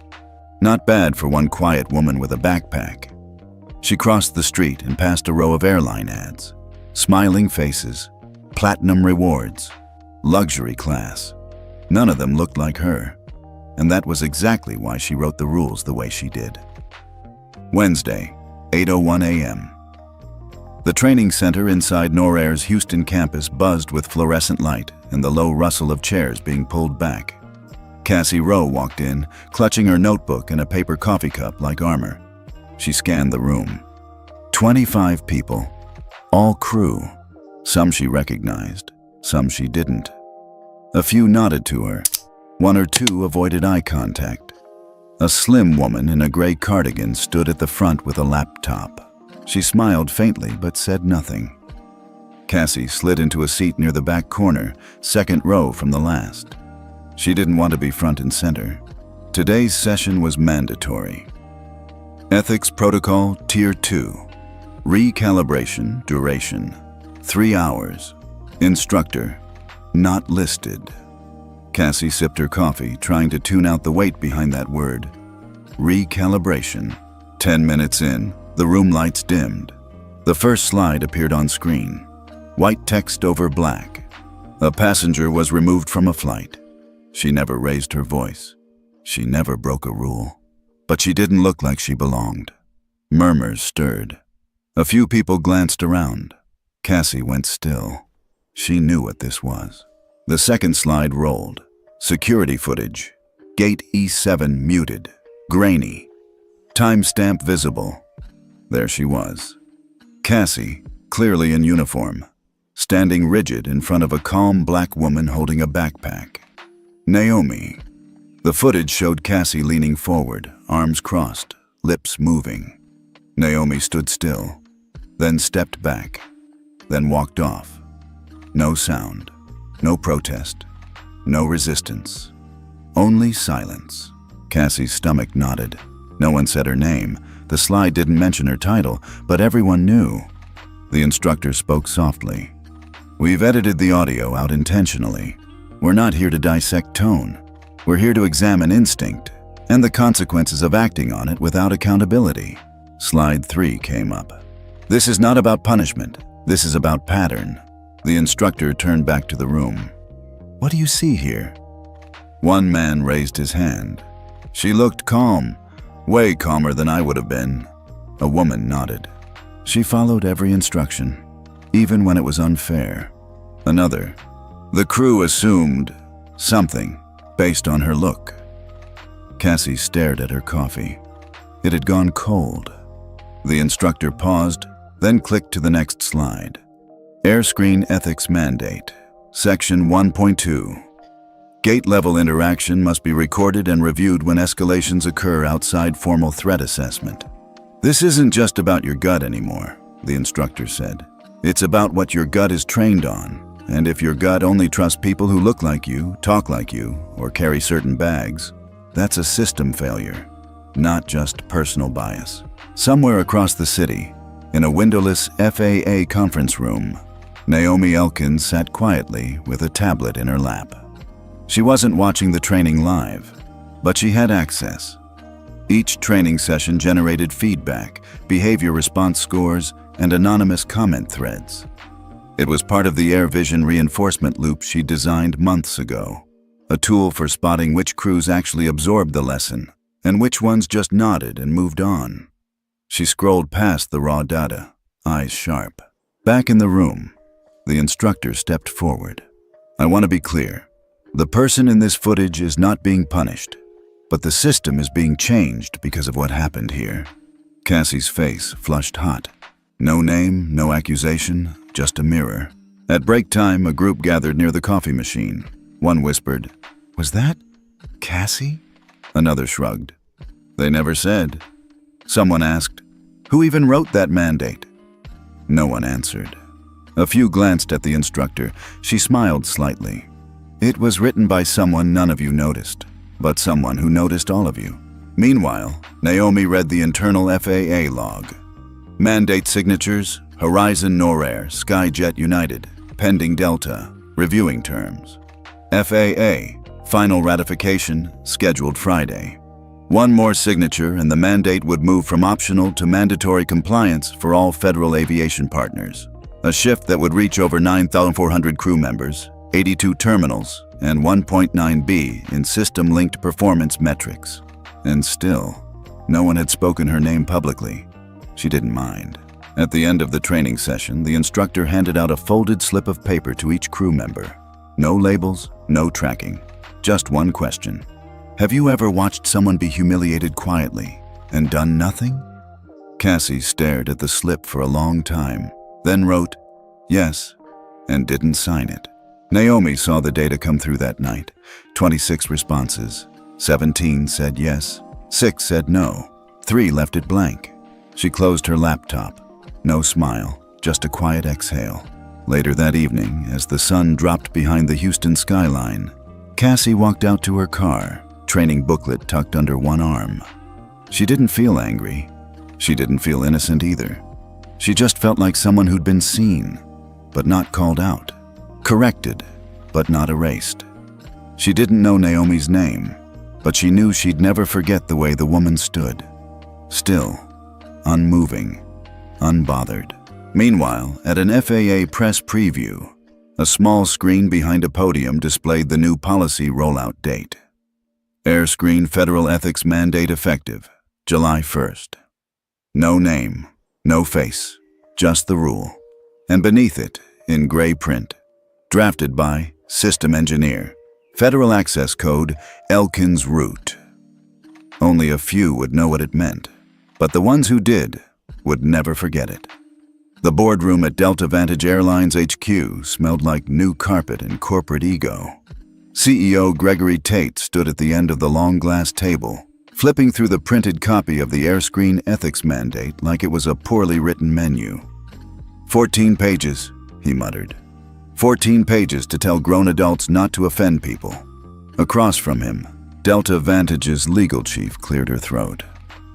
Not bad for one quiet woman with a backpack. She crossed the street and passed a row of airline ads. Smiling faces, platinum rewards, luxury class. None of them looked like her, and that was exactly why she wrote the rules the way she did. Wednesday, 8:01 a.m. The training center inside NorAir's Houston campus buzzed with fluorescent light and the low rustle of chairs being pulled back. Cassie Rowe walked in, clutching her notebook and a paper coffee cup like armor. She scanned the room. 25 people, all crew. Some she recognized, some she didn't. A few nodded to her. 1 or 2 avoided eye contact. A slim woman in a gray cardigan stood at the front with a laptop. She smiled faintly but said nothing. Cassie slid into a seat near the back corner, second row from the last. She didn't want to be front and center. Today's session was mandatory. Ethics Protocol Tier 2. Recalibration duration 3 hours. Instructor not listed. Cassie sipped her coffee, trying to tune out the weight behind that word. Recalibration. 10 minutes in, the room lights dimmed. The first slide appeared on screen. White text over black. A passenger was removed from a flight. She never raised her voice. She never broke a rule. But she didn't look like she belonged. Murmurs stirred. A few people glanced around. Cassie went still. She knew what this was. The second slide rolled. Security footage. Gate E7 muted. Grainy. Timestamp visible. There she was. Cassie, clearly in uniform, standing rigid in front of a calm black woman holding a backpack. Naomi. The footage showed Cassie leaning forward, arms crossed, lips moving. Naomi stood still, then stepped back, then walked off. No sound, no protest, no resistance. Only silence. Cassie's stomach knotted. No one said her name. The slide didn't mention her title, but everyone knew. The instructor spoke softly. We've edited the audio out intentionally. We're not here to dissect tone. We're here to examine instinct and the consequences of acting on it without accountability. Slide 3 came up. This is not about punishment. This is about pattern. The instructor turned back to the room. What do you see here? One man raised his hand. She looked calm, way calmer than I would have been. A woman nodded. She followed every instruction, even when it was unfair. Another. The crew assumed something based on her look. Cassie stared at her coffee. It had gone cold. The instructor paused, then clicked to the next slide. Airscreen Ethics Mandate, Section 1.2. Gate-level interaction must be recorded and reviewed when escalations occur outside formal threat assessment. This isn't just about your gut anymore, the instructor said. It's about what your gut is trained on, and if your gut only trusts people who look like you, talk like you, or carry certain bags, that's a system failure, not just personal bias. Somewhere across the city, in a windowless FAA conference room, Naomi Elkins sat quietly with a tablet in her lap. She wasn't watching the training live, but she had access. Each training session generated feedback, behavior response scores, and anonymous comment threads. It was part of the Air Vision reinforcement loop she designed months ago, a tool for spotting which crews actually absorbed the lesson and which ones just nodded and moved on. She scrolled past the raw data, eyes sharp. Back in the room, the instructor stepped forward. I want to be clear. The person in this footage is not being punished, but the system is being changed because of what happened here. Cassie's face flushed hot. No name, no accusation, just a mirror. At break time, a group gathered near the coffee machine. One whispered, "Was that Cassie?" Another shrugged. They never said. Someone asked, "Who even wrote that mandate?" No one answered. A few glanced at the instructor. She smiled slightly. It was written by someone none of you noticed, but someone who noticed all of you. Meanwhile, Naomi read the internal FAA log. Mandate signatures, Horizon Norair, Skyjet United, pending Delta, reviewing terms. FAA, final ratification, scheduled Friday. One more signature and the mandate would move from optional to mandatory compliance for all federal aviation partners. A shift that would reach over 9,400 crew members, 82 terminals, and 1.9B in system-linked performance metrics. And still, no one had spoken her name publicly. She didn't mind. At the end of the training session, the instructor handed out a folded slip of paper to each crew member. No labels, no tracking. Just one question. Have you ever watched someone be humiliated quietly and done nothing? Cassie stared at the slip for a long time, then wrote, yes, and didn't sign it. Naomi saw the data come through that night. 26 responses. 17 said yes, 6 said no, 3 left it blank. She closed her laptop. No smile, just a quiet exhale. Later that evening, as the sun dropped behind the Houston skyline, Cassie walked out to her car, training booklet tucked under one arm. She didn't feel angry. She didn't feel innocent either. She just felt like someone who'd been seen, but not called out. Corrected, but not erased. She didn't know Naomi's name, but she knew she'd never forget the way the woman stood. Still, unmoving, unbothered. Meanwhile, at an FAA press preview, a small screen behind a podium displayed the new policy rollout date. AirScreen Federal Ethics Mandate effective, July 1st. No name, no face, just the rule. And beneath it, in gray print, drafted by System Engineer, Federal Access Code Elkins Root. Only a few would know what it meant, but the ones who did would never forget it. The boardroom at Delta Vantage Airlines HQ smelled like new carpet and corporate ego. CEO Gregory Tate stood at the end of the long glass table, flipping through the printed copy of the AirScreen Ethics Mandate like it was a poorly written menu. 14 pages, he muttered. 14 pages to tell grown adults not to offend people. Across from him, Delta Vantage's legal chief cleared her throat.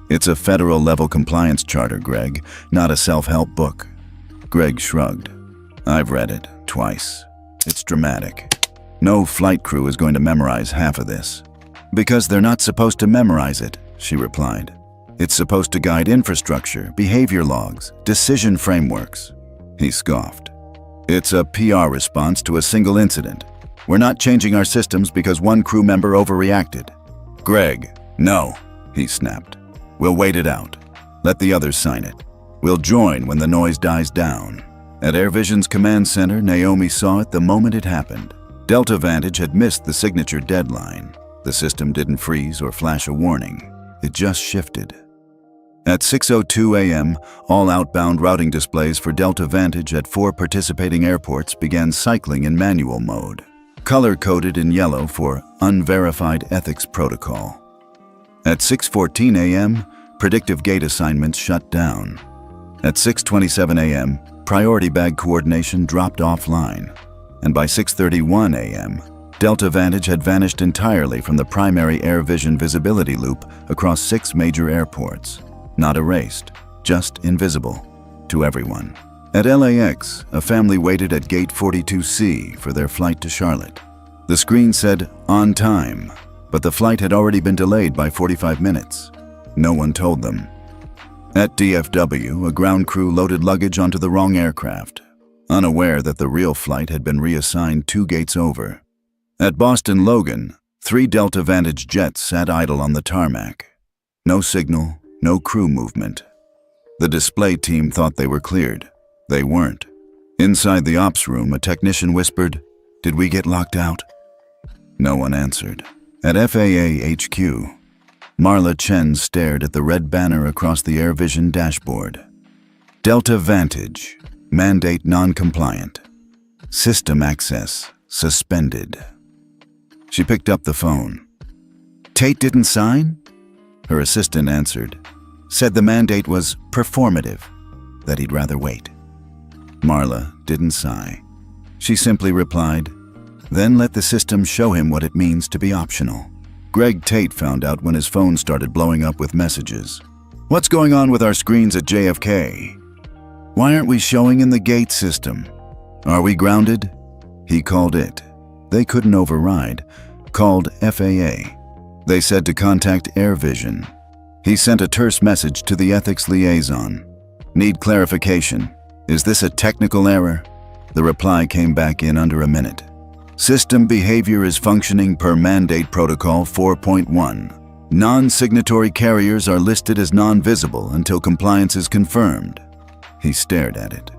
It's a federal-level compliance charter, Greg, not a self-help book. Greg shrugged. I've read it, twice. It's dramatic. No flight crew is going to memorize half of this. Because they're not supposed to memorize it, she replied. It's supposed to guide infrastructure, behavior logs, decision frameworks. He scoffed. It's a PR response to a single incident. We're not changing our systems because one crew member overreacted. Greg, no, he snapped. We'll wait it out. Let the others sign it. We'll join when the noise dies down. At AirVision's command center, Naomi saw it the moment it happened. Delta Vantage had missed the signature deadline. The system didn't freeze or flash a warning. It just shifted. At 6:02 a.m., all outbound routing displays for Delta Vantage at 4 participating airports began cycling in manual mode, color-coded in yellow for Unverified Ethics Protocol. At 6:14 a.m., predictive gate assignments shut down. At 6:27 a.m., priority bag coordination dropped offline. And by 6:31 a.m., Delta Vantage had vanished entirely from the primary AirVision visibility loop across 6 major airports. Not erased, just invisible to everyone. At LAX, a family waited at gate 42C for their flight to Charlotte. The screen said, on time, but the flight had already been delayed by 45 minutes. No one told them. At DFW, a ground crew loaded luggage onto the wrong aircraft, unaware that the real flight had been reassigned 2 gates over. At Boston Logan, 3 Delta Vantage jets sat idle on the tarmac. No signal, no crew movement. The display team thought they were cleared. They weren't. Inside the ops room, a technician whispered, "Did we get locked out?" No one answered. At FAA HQ, Marla Chen stared at the red banner across the AirVision dashboard. Delta Vantage, mandate non-compliant. System access suspended. She picked up the phone. Tate didn't sign? Her assistant answered. Said the mandate was performative, that he'd rather wait. Marla didn't sigh. She simply replied, then let the system show him what it means to be optional. Greg Tate found out when his phone started blowing up with messages. What's going on with our screens at JFK? Why aren't we showing in the gate system? Are we grounded? He called it. They couldn't override. Called FAA. They said to contact AirVision. He sent a terse message to the ethics liaison. Need clarification. Is this a technical error? The reply came back in under a minute. System behavior is functioning per Mandate Protocol 4.1. Non-signatory carriers are listed as non-visible until compliance is confirmed. He stared at it.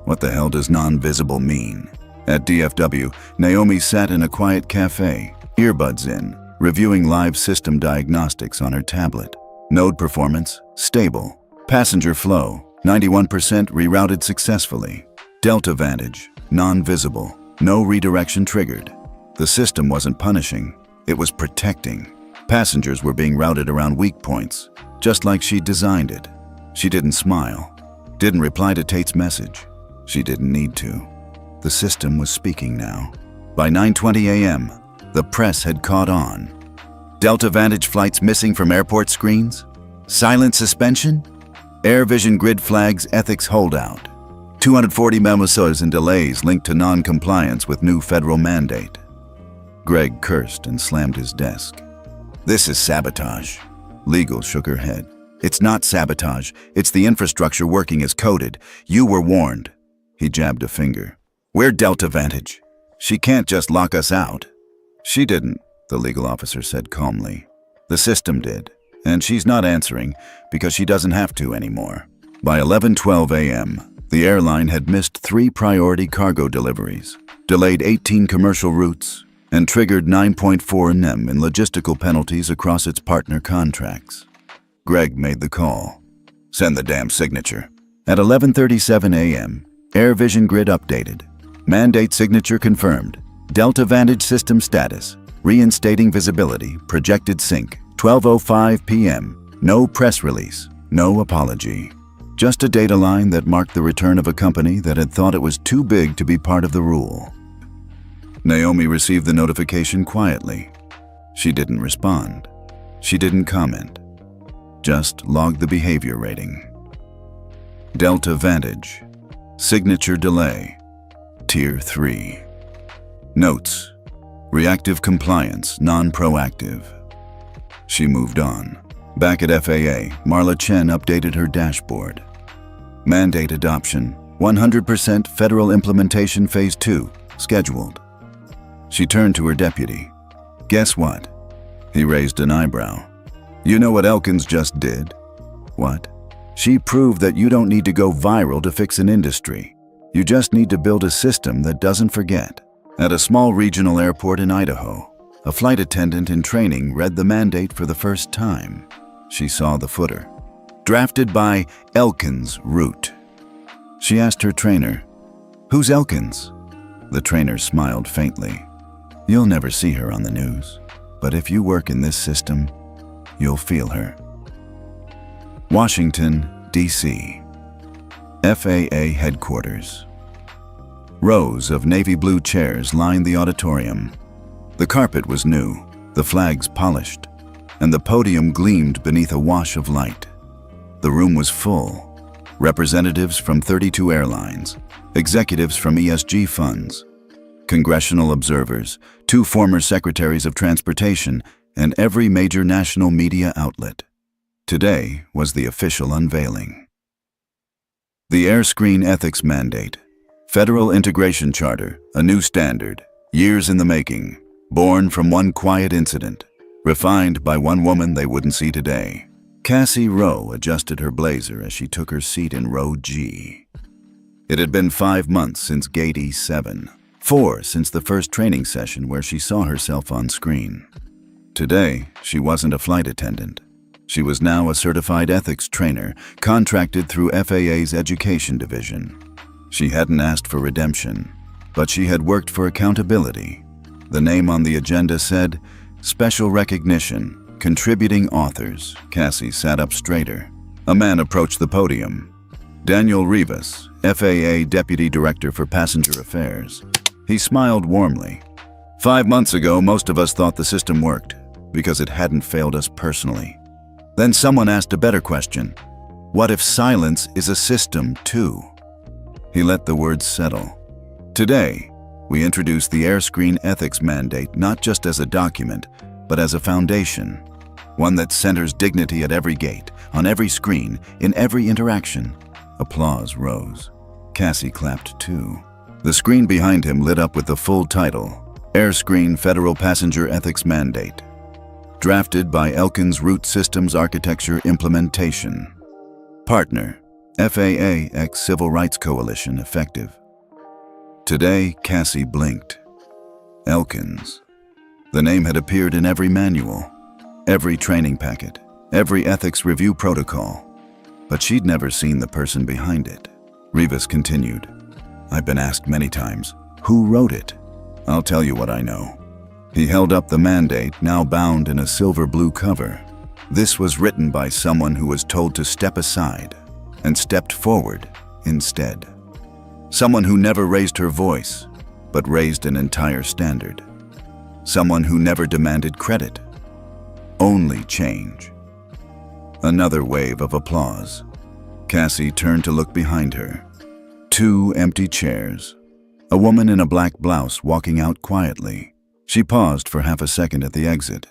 What the hell does non-visible mean? At DFW, Naomi sat in a quiet cafe, earbuds in, reviewing live system diagnostics on her tablet. Node performance, stable. Passenger flow, 91% rerouted successfully. Delta Vantage, non-visible. No redirection triggered. The system wasn't punishing, it was protecting. Passengers were being routed around weak points, just like she'd designed it. She didn't smile, didn't reply to Tate's message. She didn't need to. The system was speaking now. By 9:20 a.m., the press had caught on. Delta Vantage flights missing from airport screens? Silent suspension? AirVision grid flags ethics holdout. 240 memos and delays linked to non-compliance with new federal mandate. Greg cursed and slammed his desk. This is sabotage. Legal shook her head. It's not sabotage. It's the infrastructure working as coded. You were warned. He jabbed a finger. We're Delta Vantage. She can't just lock us out. She didn't, the legal officer said calmly. The system did, and she's not answering because she doesn't have to anymore. By 11:12 a.m., the airline had missed 3 priority cargo deliveries, delayed 18 commercial routes, and triggered 9.4 NEM in logistical penalties across its partner contracts. Greg made the call. Send the damn signature. At 11:37 a.m., AirVision grid updated. Mandate signature confirmed. Delta Vantage system status. Reinstating visibility. Projected sync. 12:05 p.m. No press release. No apology. Just a data line that marked the return of a company that had thought it was too big to be part of the rule. Naomi received the notification quietly. She didn't respond. She didn't comment. Just logged the behavior rating. Delta Vantage. Signature delay. Tier 3. Notes. Reactive compliance, non-proactive. She moved on. Back at FAA, Marla Chen updated her dashboard. Mandate adoption, 100% federal implementation phase 2, scheduled. She turned to her deputy. Guess what? He raised an eyebrow. You know what Elkins just did? What? She proved that you don't need to go viral to fix an industry. You just need to build a system that doesn't forget. At a small regional airport in Idaho, a flight attendant in training read the mandate for the first time. She saw the footer. Drafted by Elkins Root. She asked her trainer, "Who's Elkins?" The trainer smiled faintly. You'll never see her on the news, but if you work in this system, you'll feel her. Washington, D.C. FAA headquarters. Rows of navy blue chairs lined the auditorium. The carpet was new, the flags polished, and the podium gleamed beneath a wash of light. The room was full. Representatives from 32 airlines, executives from ESG funds, congressional observers, 2 former secretaries of transportation, and every major national media outlet. Today was the official unveiling. The AirScreen Ethics Mandate, Federal Integration Charter, a new standard, years in the making, born from one quiet incident, refined by one woman they wouldn't see today. Cassie Rowe adjusted her blazer as she took her seat in row G. It had been 5 months since Gate E7, 4 since the first training session where she saw herself on screen. Today, she wasn't a flight attendant. She was now a certified ethics trainer, contracted through FAA's Education Division. She hadn't asked for redemption, but she had worked for accountability. The name on the agenda said, Special Recognition, Contributing Authors. Cassie sat up straighter. A man approached the podium. Daniel Rivas, FAA Deputy Director for Passenger Affairs. He smiled warmly. 5 months ago, most of us thought the system worked, because it hadn't failed us personally. Then someone asked a better question. What if silence is a system too? He let the words settle. Today, we introduce the AirScreen Ethics Mandate not just as a document, but as a foundation. One that centers dignity at every gate, on every screen, in every interaction. Applause rose. Cassie clapped too. The screen behind him lit up with the full title, AirScreen Federal Passenger Ethics Mandate. Drafted by Elkins Root Systems Architecture Implementation. Partner, FAA x Civil Rights Coalition effective. Today, Cassie blinked. Elkins. The name had appeared in every manual, every training packet, every ethics review protocol, but she'd never seen the person behind it. Rivas continued, I've been asked many times, who wrote it? I'll tell you what I know. He held up the mandate, now bound in a silver-blue cover. This was written by someone who was told to step aside and stepped forward instead. Someone who never raised her voice, but raised an entire standard. Someone who never demanded credit, only change. Another wave of applause. Cassie turned to look behind her. 2 empty chairs. A woman in a black blouse walking out quietly. She paused for half a second at the exit,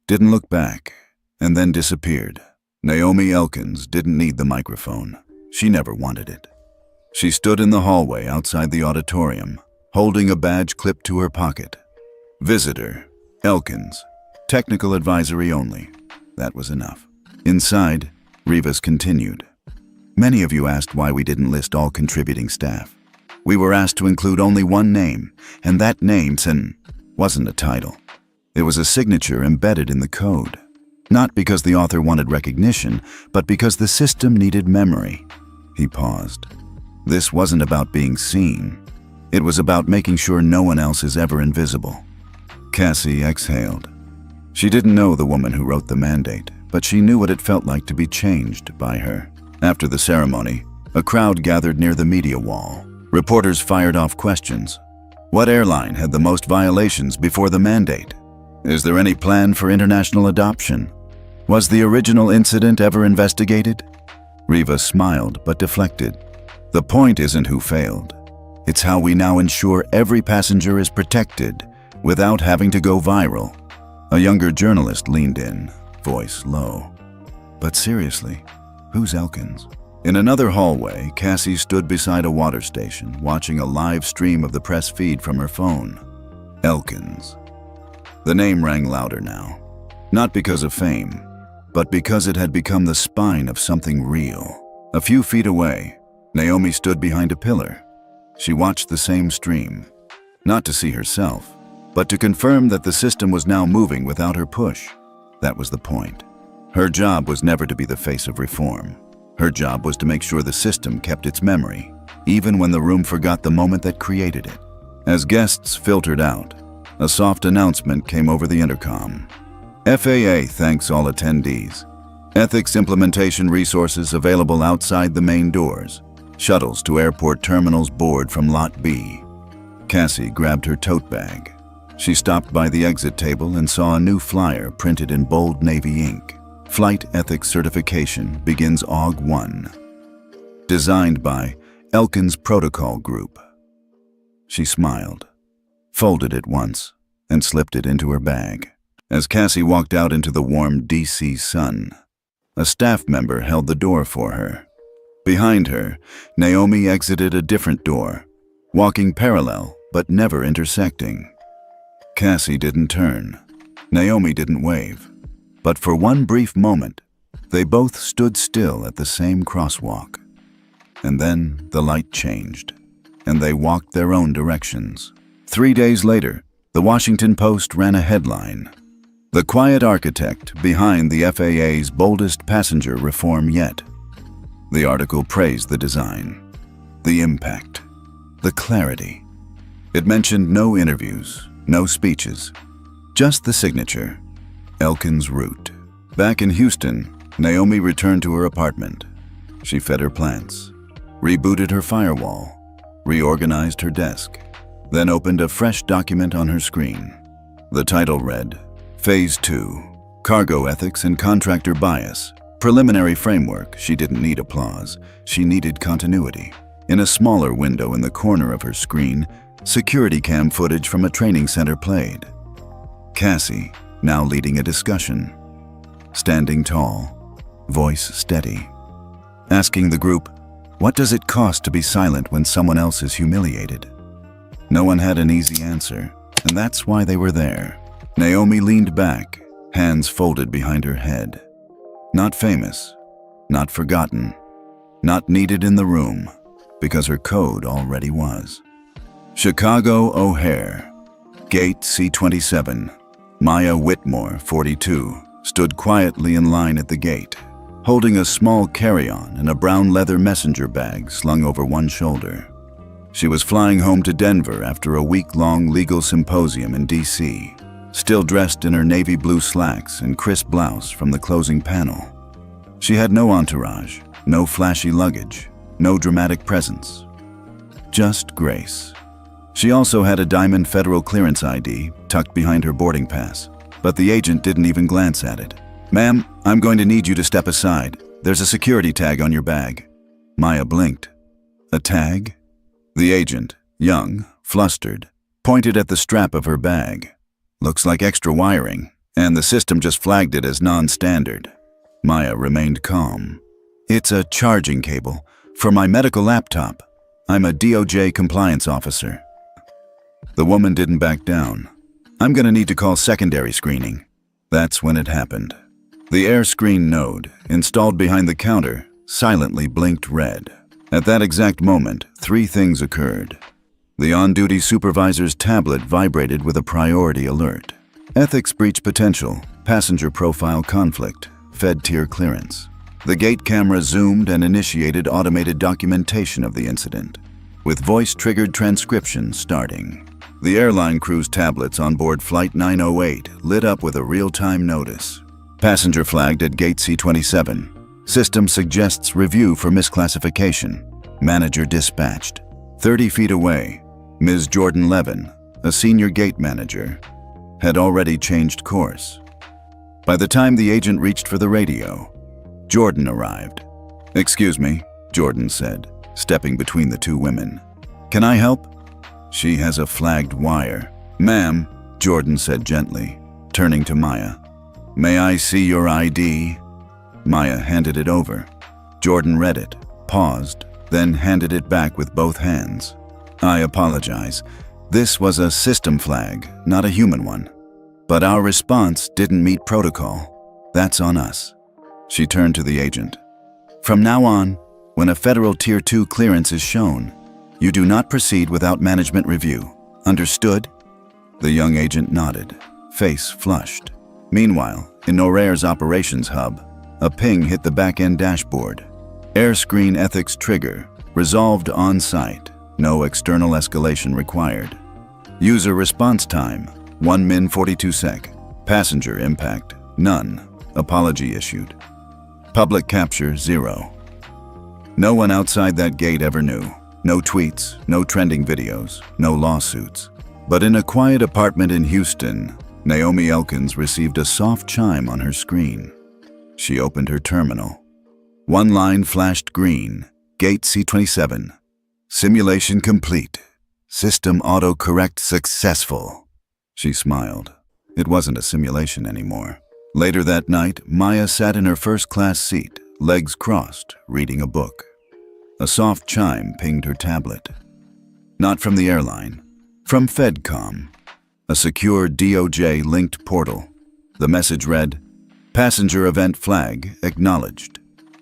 didn't look back, and then disappeared. Naomi Elkins didn't need the microphone. She never wanted it. She stood in the hallway outside the auditorium, holding a badge clipped to her pocket. Visitor, Elkins, technical advisory only. That was enough. Inside, Rivas continued. Many of you asked why we didn't list all contributing staff. We were asked to include only one name, and that name wasn't a title. It was a signature embedded in the code. Not because the author wanted recognition, but because the system needed memory. He paused. This wasn't about being seen. It was about making sure no one else is ever invisible. Cassie exhaled. She didn't know the woman who wrote the mandate, but she knew what it felt like to be changed by her. After the ceremony, a crowd gathered near the media wall. Reporters fired off questions. What airline had the most violations before the mandate? Is there any plan for international adoption? Was the original incident ever investigated? Rivas smiled but deflected. The point isn't who failed. It's how we now ensure every passenger is protected without having to go viral. A younger journalist leaned in, voice low. But seriously, who's Elkins? In another hallway, Cassie stood beside a water station, watching a live stream of the press feed from her phone. Elkins. The name rang louder now, not because of fame, but because it had become the spine of something real. A few feet away, Naomi stood behind a pillar. She watched the same stream, not to see herself, but to confirm that the system was now moving without her push. That was the point. Her job was never to be the face of reform. Her job was to make sure the system kept its memory, even when the room forgot the moment that created it. As guests filtered out, a soft announcement came over the intercom. FAA thanks all attendees. Ethics implementation resources available outside the main doors. Shuttles to airport terminals board from Lot B. Cassie grabbed her tote bag. She stopped by the exit table and saw a new flyer printed in bold navy ink. Flight Ethics Certification begins Aug 1. Designed by Elkins Protocol Group. She smiled, folded it once, and slipped it into her bag. As Cassie walked out into the warm DC sun, a staff member held the door for her. Behind her, Naomi exited a different door, walking parallel but never intersecting. Cassie didn't turn. Naomi didn't wave. But for one brief moment, they both stood still at the same crosswalk. And then the light changed, and they walked their own directions. 3 days later, the Washington Post ran a headline: "The quiet architect behind the FAA's boldest passenger reform yet." The article praised the design, the impact, the clarity. It mentioned no interviews, no speeches, just the signature. Elkins Root. Back in Houston, Naomi returned to her apartment. She fed her plants, rebooted her firewall, reorganized her desk, then opened a fresh document on her screen. The title read, Phase 2, Cargo Ethics and Contractor Bias. Preliminary framework. She didn't need applause. She needed continuity. In a smaller window in the corner of her screen, security cam footage from a training center played. Cassie, now leading a discussion. Standing tall, voice steady. Asking the group, what does it cost to be silent when someone else is humiliated? No one had an easy answer, and that's why they were there. Naomi leaned back, hands folded behind her head. Not famous, not forgotten, not needed in the room, because her code already was. Chicago O'Hare, Gate C27. Maya Whitmore, 42, stood quietly in line at the gate, holding a small carry-on and a brown leather messenger bag slung over one shoulder. She was flying home to Denver after a week-long legal symposium in D.C., still dressed in her navy blue slacks and crisp blouse from the closing panel. She had no entourage, no flashy luggage, no dramatic presence. Just grace. She also had a diamond federal clearance ID tucked behind her boarding pass, but the agent didn't even glance at it. "Ma'am, I'm going to need you to step aside. There's a security tag on your bag." Maya blinked. A tag? The agent, young, flustered, pointed at the strap of her bag. "Looks like extra wiring, and the system just flagged it as non-standard." Maya remained calm. "It's a charging cable for my medical laptop. I'm a DOJ compliance officer." The woman didn't back down. "I'm going to need to call secondary screening." That's when it happened. The air screen node, installed behind the counter, silently blinked red. At that exact moment, three things occurred. The on-duty supervisor's tablet vibrated with a priority alert. Ethics breach potential, passenger profile conflict, Fed tier clearance. The gate camera zoomed and initiated automated documentation of the incident, with voice-triggered transcription starting. The airline crew's tablets on board Flight 908 lit up with a real-time notice. Passenger flagged at Gate C27. System suggests review for misclassification. Manager dispatched. 30 feet away, Ms. Jordan Levin, a senior gate manager, had already changed course. By the time the agent reached for the radio, Jordan arrived. "Excuse me," Jordan said, stepping between the two women. "Can I help?" "She has a flagged wire." "Ma'am," Jordan said gently, turning to Maya. "May I see your ID?" Maya handed it over. Jordan read it, paused, then handed it back with both hands. "I apologize. This was a system flag, not a human one. But our response didn't meet protocol. That's on us." She turned to the agent. "From now on, when a federal Tier 2 clearance is shown, you do not proceed without management review. Understood?" The young agent nodded, face flushed. Meanwhile, in O'Hare's operations hub, a ping hit the back-end dashboard. Airscreen ethics trigger, resolved on-site, no external escalation required. User response time, 1 min 42 sec. Passenger impact, none. Apology issued. Public capture, 0. No one outside that gate ever knew. No tweets, no trending videos, no lawsuits. But in a quiet apartment in Houston, Naomi Elkins received a soft chime on her screen. She opened her terminal. One line flashed green, Gate C27. Simulation complete. System autocorrect successful. She smiled. It wasn't a simulation anymore. Later that night, Maya sat in her first-class seat, legs crossed, reading a book. A soft chime pinged her tablet. Not from the airline, from FedCom, a secure DOJ-linked portal. The message read, "Passenger event flag acknowledged.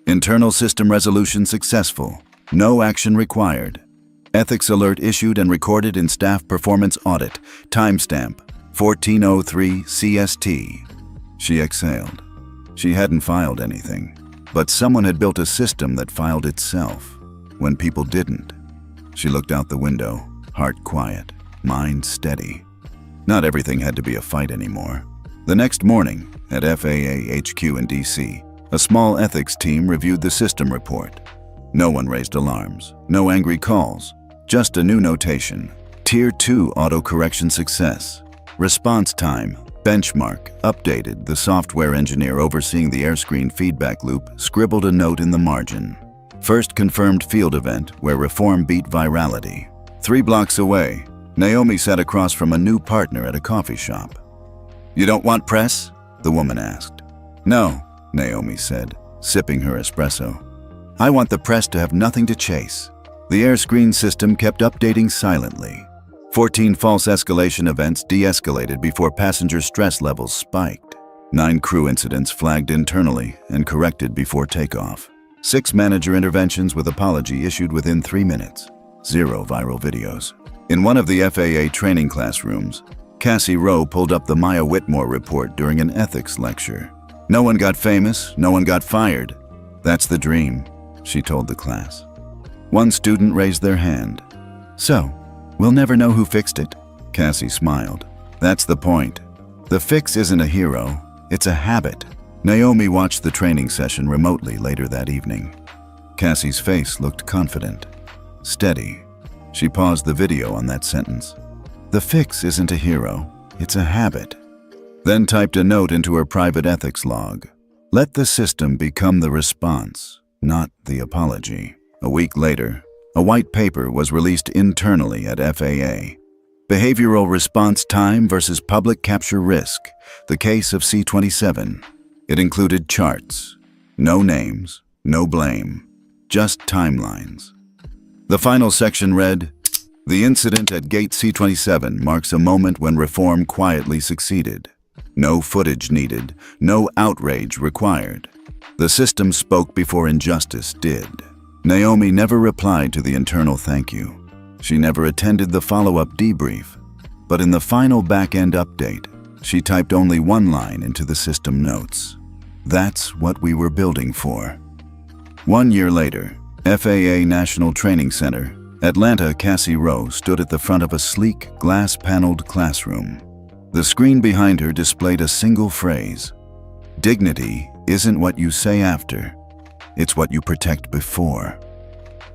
Internal system resolution successful. No action required. Ethics alert issued and recorded in staff performance audit. Timestamp 1403 CST." She exhaled. She hadn't filed anything, but someone had built a system that filed itself when people didn't. She looked out the window, heart quiet, mind steady. Not everything had to be a fight anymore. The next morning, at FAA HQ in DC, a small ethics team reviewed the system report. No one raised alarms, no angry calls, just a new notation. Tier 2 autocorrection success. Response time, benchmark, updated. The software engineer overseeing the airscreen feedback loop scribbled a note in the margin. First confirmed field event where reform beat virality. 3 blocks away, Naomi sat across from a new partner at a coffee shop. "You don't want press?" the woman asked. "No," Naomi said, sipping her espresso. "I want the press to have nothing to chase." The air screen system kept updating silently. 14 false escalation events de-escalated before passenger stress levels spiked. 9 crew incidents flagged internally and corrected before takeoff. 6 manager interventions with apology issued within 3 minutes. 0 viral videos. In one of the FAA training classrooms, Cassie Rowe pulled up the Maya Whitmore report during an ethics lecture. "No one got famous, no one got fired. That's the dream," she told the class. One student raised their hand. "So, we'll never know who fixed it?" Cassie smiled. "That's the point. The fix isn't a hero, it's a habit." Naomi watched the training session remotely later that evening. Cassie's face looked confident, steady. She paused the video on that sentence. "The fix isn't a hero, it's a habit." Then typed a note into her private ethics log. "Let the system become the response, not the apology." A week later, a white paper was released internally at FAA. Behavioral Response Time versus Public Capture Risk, the case of C-27. It included charts, no names, no blame, just timelines. The final section read, "The incident at Gate C-27 marks a moment when reform quietly succeeded. No footage needed, no outrage required. The system spoke before injustice did." Naomi never replied to the internal thank you. She never attended the follow-up debrief. But in the final back-end update, she typed only one line into the system notes. "That's what we were building for." 1 year later, FAA National Training Center, Atlanta. Cassie Rowe stood at the front of a sleek, glass-paneled classroom. The screen behind her displayed a single phrase: "Dignity isn't what you say after, it's what you protect before."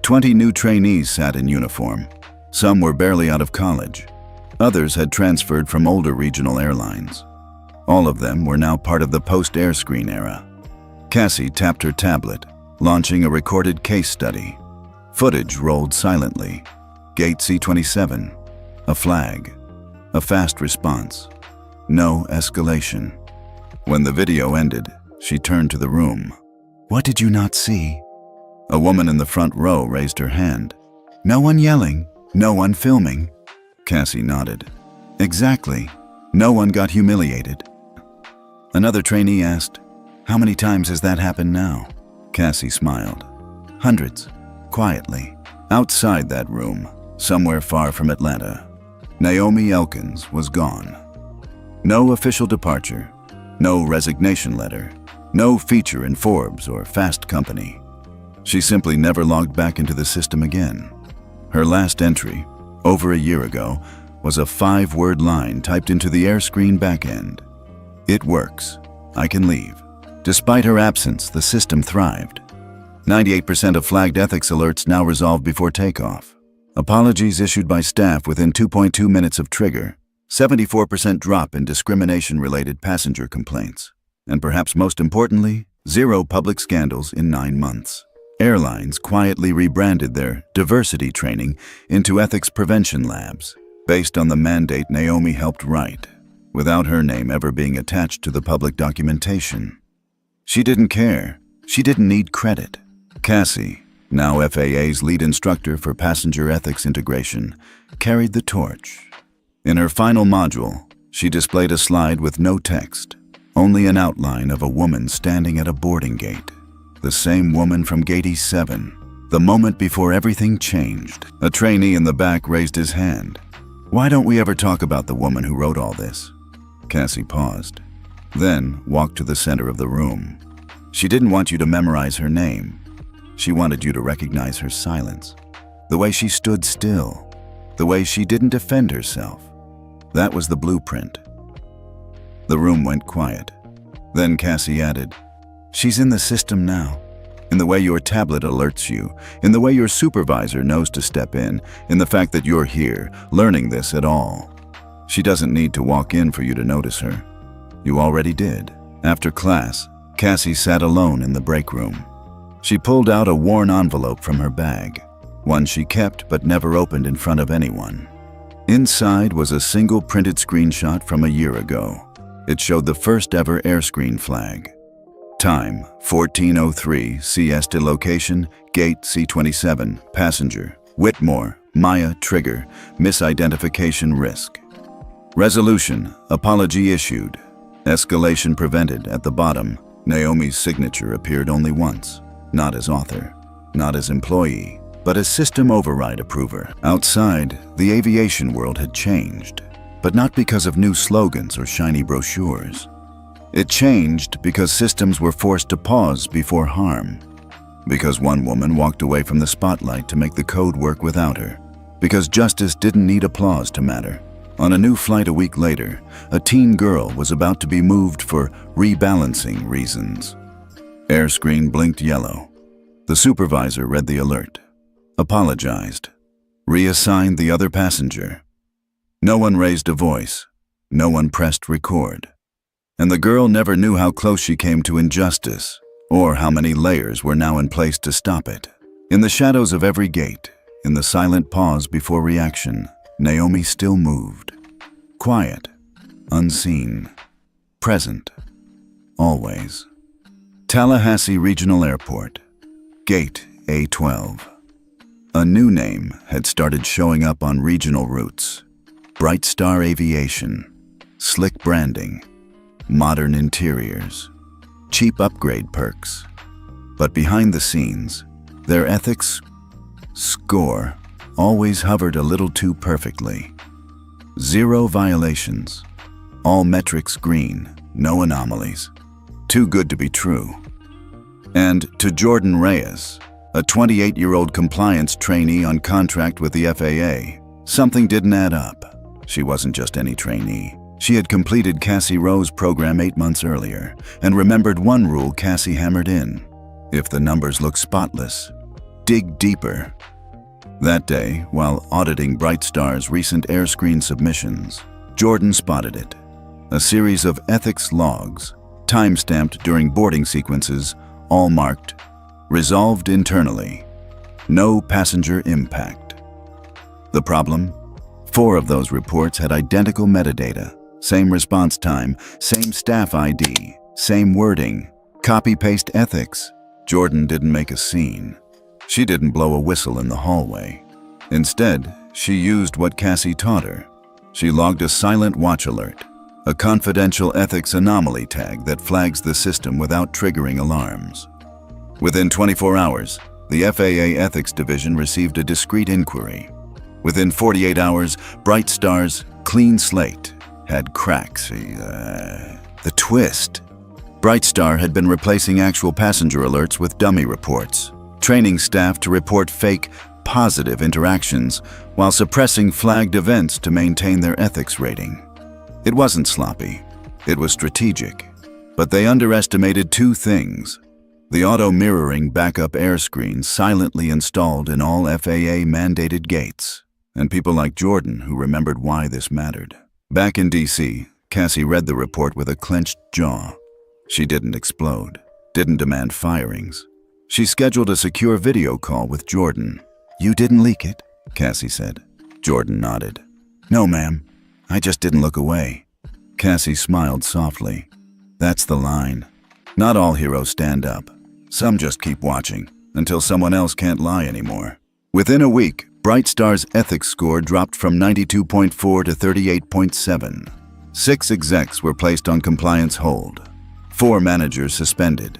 20 new trainees sat in uniform. Some were barely out of college. Others had transferred from older regional airlines. All of them were now part of the post-air screen era. Cassie tapped her tablet, launching a recorded case study. Footage rolled silently. Gate C-27. A flag. A fast response. No escalation. When the video ended, she turned to the room. "What did you not see?" A woman in the front row raised her hand. "No one yelling, no one filming." Cassie nodded. "Exactly. No one got humiliated." Another trainee asked, "How many times has that happened now?" Cassie smiled. "Hundreds, quietly." Outside that room, somewhere far from Atlanta, Naomi Elkins was gone. No official departure, no resignation letter, no feature in Forbes or Fast Company. She simply never logged back into the system again. Her last entry, over a year ago, was a 5-word line typed into the air screen backend. "It works. I can leave." Despite her absence, the system thrived. 98% of flagged ethics alerts now resolved before takeoff. Apologies issued by staff within 2.2 minutes of trigger. 74% drop in discrimination-related passenger complaints. And perhaps most importantly, 0 public scandals in 9 months. Airlines quietly rebranded their diversity training into ethics prevention labs, based on the mandate Naomi helped write, without her name ever being attached to the public documentation. She didn't care. She didn't need credit. Cassie, now FAA's lead instructor for passenger ethics integration, carried the torch. In her final module, she displayed a slide with no text, only an outline of a woman standing at a boarding gate. The same woman from Gate E7, the moment before everything changed. A trainee in the back raised his hand. "Why don't we ever talk about the woman who wrote all this?" Cassie paused, then walked to the center of the room. She didn't want you to memorize her name. She wanted you to recognize her silence. The way she stood still. The way she didn't defend herself. That was the blueprint. The room went quiet. Then Cassie added, "She's in the system now. In the way your tablet alerts you, in the way your supervisor knows to step in the fact that you're here, learning this at all. She doesn't need to walk in for you to notice her. You already did." After class, Cassie sat alone in the break room. She pulled out a worn envelope from her bag, one she kept but never opened in front of anyone. Inside was a single printed screenshot from a year ago. It showed the first ever airscreen flag. Time, 14:03 Siesta. Location, Gate C-27. Passenger, Whitmore, Maya. Trigger, misidentification risk. Resolution, apology issued. Escalation prevented. At the bottom, Naomi's signature appeared only once. Not as author, not as employee, but as system override approver. Outside, the aviation world had changed, but not because of new slogans or shiny brochures. It changed because systems were forced to pause before harm. Because one woman walked away from the spotlight to make the code work without her. Because justice didn't need applause to matter. On a new flight a week later, a teen girl was about to be moved for rebalancing reasons. Airscreen blinked yellow. The supervisor read the alert, apologized, reassigned the other passenger. No one raised a voice. No one pressed record. And the girl never knew how close she came to injustice, or how many layers were now in place to stop it. In the shadows of every gate, in the silent pause before reaction, Naomi still moved. Quiet, unseen, present, always. Tallahassee Regional Airport, Gate A12. A new name had started showing up on regional routes. Bright Star Aviation, slick branding, modern interiors, cheap upgrade perks. But behind the scenes, their ethics score always hovered a little too perfectly. 0 violations, all metrics green, no anomalies. Too good to be true. And to Jordan Reyes, a 28-year-old compliance trainee on contract with the FAA, something didn't add up. She wasn't just any trainee. She had completed Cassie Rowe's program 8 months earlier and remembered one rule Cassie hammered in. If the numbers look spotless, dig deeper. That day, while auditing Bright Star's recent airscreen submissions, Jordan spotted it. A series of ethics logs, time-stamped during boarding sequences, all marked, resolved internally, no passenger impact. The problem? 4 of those reports had identical metadata, same response time, same staff ID, same wording, copy-paste ethics. Jordan didn't make a scene. She didn't blow a whistle in the hallway. Instead, she used what Cassie taught her. She logged a silent watch alert, a confidential ethics anomaly tag that flags the system without triggering alarms. Within 24 hours, the FAA Ethics Division received a discreet inquiry. Within 48 hours, Bright Star's clean slate had cracks. The twist. Bright Star had been replacing actual passenger alerts with dummy reports, training staff to report fake, positive interactions while suppressing flagged events to maintain their ethics rating. It wasn't sloppy. It was strategic. But they underestimated 2 things. The auto-mirroring backup airscreen silently installed in all FAA-mandated gates, and people like Jordan who remembered why this mattered. Back in D.C., Cassie read the report with a clenched jaw. She didn't explode, didn't demand firings. She scheduled a secure video call with Jordan. "You didn't leak it?" Cassie said. Jordan nodded. "No, ma'am. I just didn't look away." Cassie smiled softly. That's the line. Not all heroes stand up. Some just keep watching until someone else can't lie anymore. Within a week, Bright Star's ethics score dropped from 92.4 to 38.7. 6 execs were placed on compliance hold. 4 managers suspended.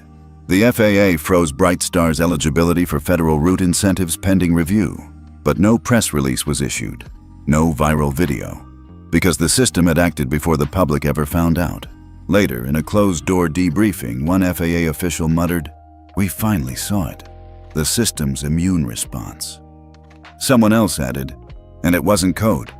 The FAA froze Bright Star's eligibility for federal route incentives pending review, but no press release was issued, no viral video, because the system had acted before the public ever found out. Later, in a closed-door debriefing, one FAA official muttered, "We finally saw it, the system's immune response." Someone else added, "And it wasn't code,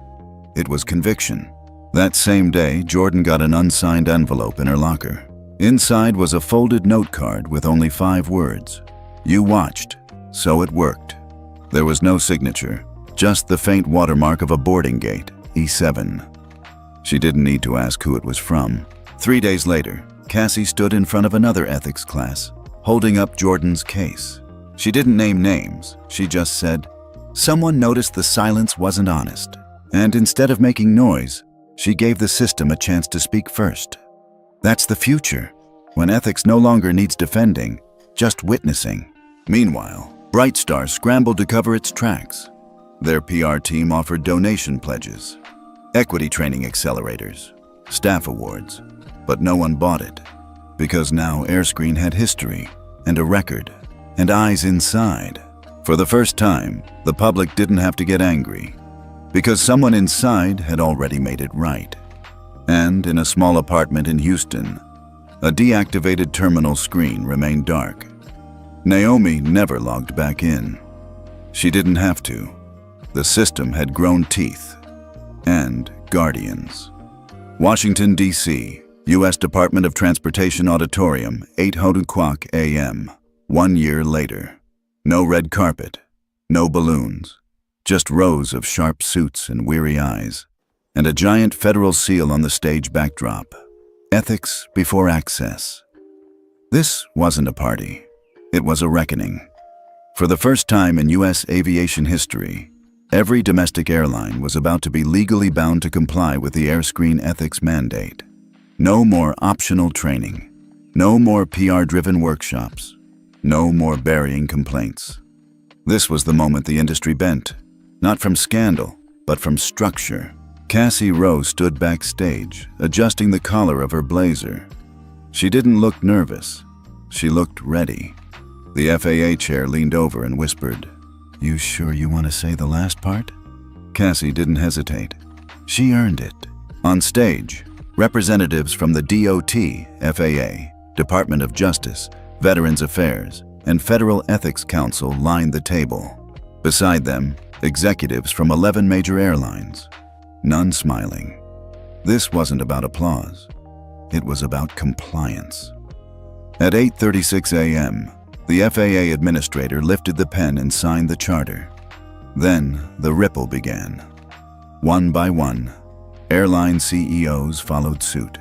it was conviction." That same day, Jordan got an unsigned envelope in her locker. Inside was a folded note card with only 5 words. "You watched, so it worked." There was no signature, just the faint watermark of a boarding gate, E7. She didn't need to ask who it was from. 3 days later, Cassie stood in front of another ethics class, holding up Jordan's case. She didn't name names, she just said, "Someone noticed the silence wasn't honest." And instead of making noise, she gave the system a chance to speak first. That's the future, when ethics no longer needs defending, just witnessing. Meanwhile, Brightstar scrambled to cover its tracks. Their PR team offered donation pledges, equity training accelerators, staff awards, but no one bought it, because now Airscreen had history and a record and eyes inside. For the first time, the public didn't have to get angry, because someone inside had already made it right. And in a small apartment in Houston, a deactivated terminal screen remained dark. Naomi never logged back in. She didn't have to. The system had grown teeth and guardians. Washington, D.C., U.S. Department of Transportation Auditorium, 8:00 a.m., 1 year later. No red carpet, no balloons, just rows of sharp suits and weary eyes, and a giant federal seal on the stage backdrop. Ethics before access. This wasn't a party. It was a reckoning. For the first time in U.S. aviation history, every domestic airline was about to be legally bound to comply with the Airscreen ethics mandate. No more optional training. No more PR-driven workshops. No more burying complaints. This was the moment the industry bent, not from scandal, but from structure. Cassie Rowe stood backstage, adjusting the collar of her blazer. She didn't look nervous. She looked ready. The FAA chair leaned over and whispered, "You sure you want to say the last part?" Cassie didn't hesitate. She earned it. On stage, representatives from the DOT, FAA, Department of Justice, Veterans Affairs, and Federal Ethics Council lined the table. Beside them, executives from 11 major airlines, none smiling. This wasn't about applause. It was about compliance. At 8:36 a.m., the FAA administrator lifted the pen and signed the charter. Then the ripple began. One by one, airline CEOs followed suit.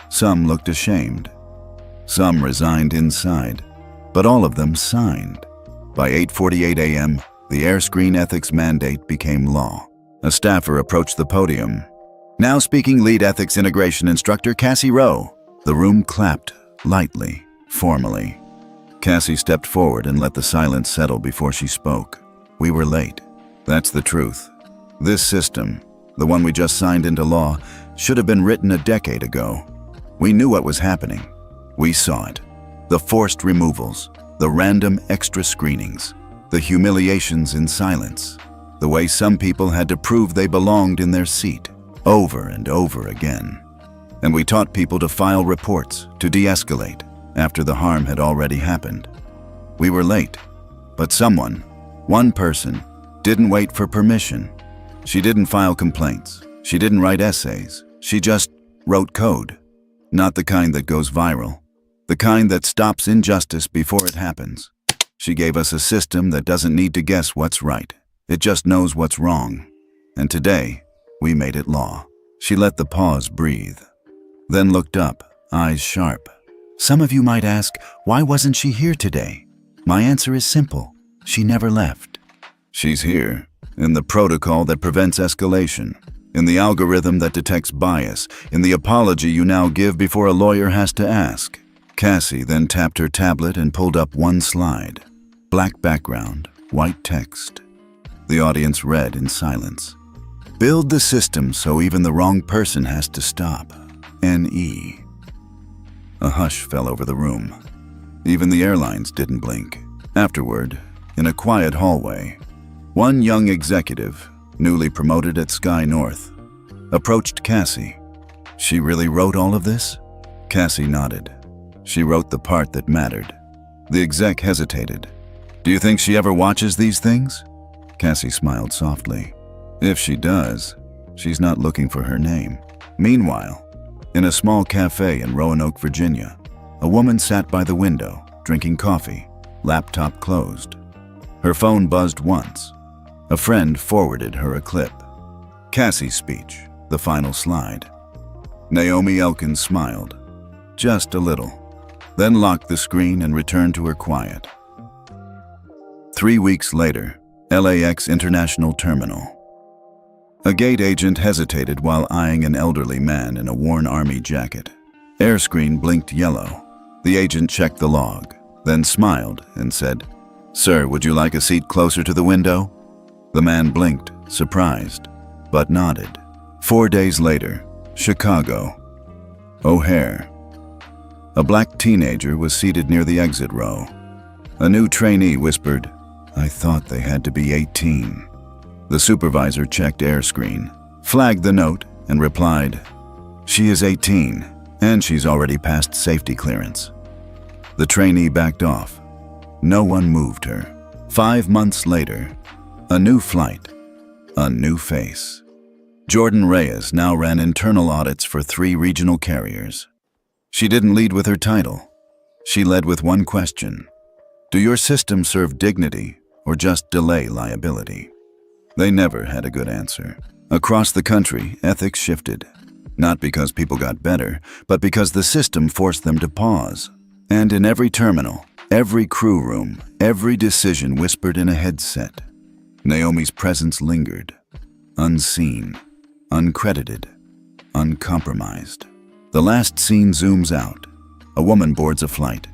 Some looked ashamed. Some resigned inside, but all of them signed. By 8:48 a.m., the Airscreen ethics mandate became law. A staffer approached the podium. "Now speaking lead ethics integration instructor Cassie Rowe." The room clapped, lightly, formally. Cassie stepped forward and let the silence settle before she spoke. "We were late. That's the truth. This system, the one we just signed into law, should have been written a decade ago. We knew what was happening. We saw it. The forced removals, the random extra screenings, the humiliations in silence, the way some people had to prove they belonged in their seat, over and over again. And we taught people to file reports, to de-escalate, after the harm had already happened. We were late, but someone, one person, didn't wait for permission. She didn't file complaints. She didn't write essays. She just wrote code. Not the kind that goes viral. The kind that stops injustice before it happens. She gave us a system that doesn't need to guess what's right. It just knows what's wrong. And today, we made it law." She let the pause breathe, then looked up, eyes sharp. "Some of you might ask, why wasn't she here today? My answer is simple. She never left." She's here, in the protocol that prevents escalation, in the algorithm that detects bias, in the apology you now give before a lawyer has to ask. Cassie then tapped her tablet and pulled up one slide. Black background, white text. The audience read in silence. "Build the system so even the wrong person has to stop. N.E." A hush fell over the room. Even the airlines didn't blink. Afterward, in a quiet hallway, one young executive, newly promoted at Sky North, approached Cassie. "She really wrote all of this?" Cassie nodded. She wrote the part that mattered. The exec hesitated. "Do you think she ever watches these things?" Cassie smiled softly. "If she does, she's not looking for her name." Meanwhile, in a small cafe in Roanoke, Virginia, a woman sat by the window, drinking coffee, laptop closed. Her phone buzzed once. A friend forwarded her a clip. Cassie's speech, the final slide. Naomi Elkins smiled. Just a little. then locked the screen and returned to her quiet. 3 weeks later, LAX International Terminal. A gate agent hesitated while eyeing an elderly man in a worn army jacket. Air screen blinked yellow. The agent checked the log, then smiled and said, "Sir, would you like a seat closer to the window?" The man blinked, surprised, but nodded. 4 days later, Chicago. O'Hare. A black teenager was seated near the exit row. A new trainee whispered, "I thought they had to be 18. The supervisor checked air screen, flagged the note, and replied, "She is 18, and she's already passed safety clearance." The trainee backed off. No one moved her. 5 months later, a new flight, a new face. Jordan Reyes now ran internal audits for 3 regional carriers. She didn't lead with her title. She led with one question: do your systems serve dignity or just delay liability? They never had a good answer. Across the country, ethics shifted. Not because people got better, but because the system forced them to pause. And in every terminal, every crew room, every decision whispered in a headset. Naomi's presence lingered, unseen, uncredited, uncompromised. The last scene zooms out. A woman boards a flight.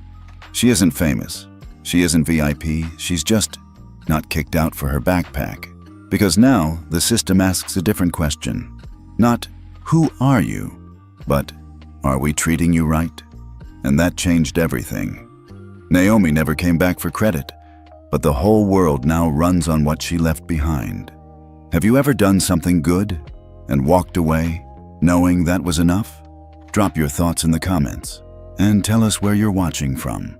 She isn't famous. She isn't VIP. She's just not kicked out for her backpack. Because now the system asks a different question. Not, "Who are you?" but, "Are we treating you right?" And that changed everything. Naomi never came back for credit, but the whole world now runs on what she left behind. Have you ever done something good and walked away knowing that was enough? Drop your thoughts in the comments and tell us where you're watching from.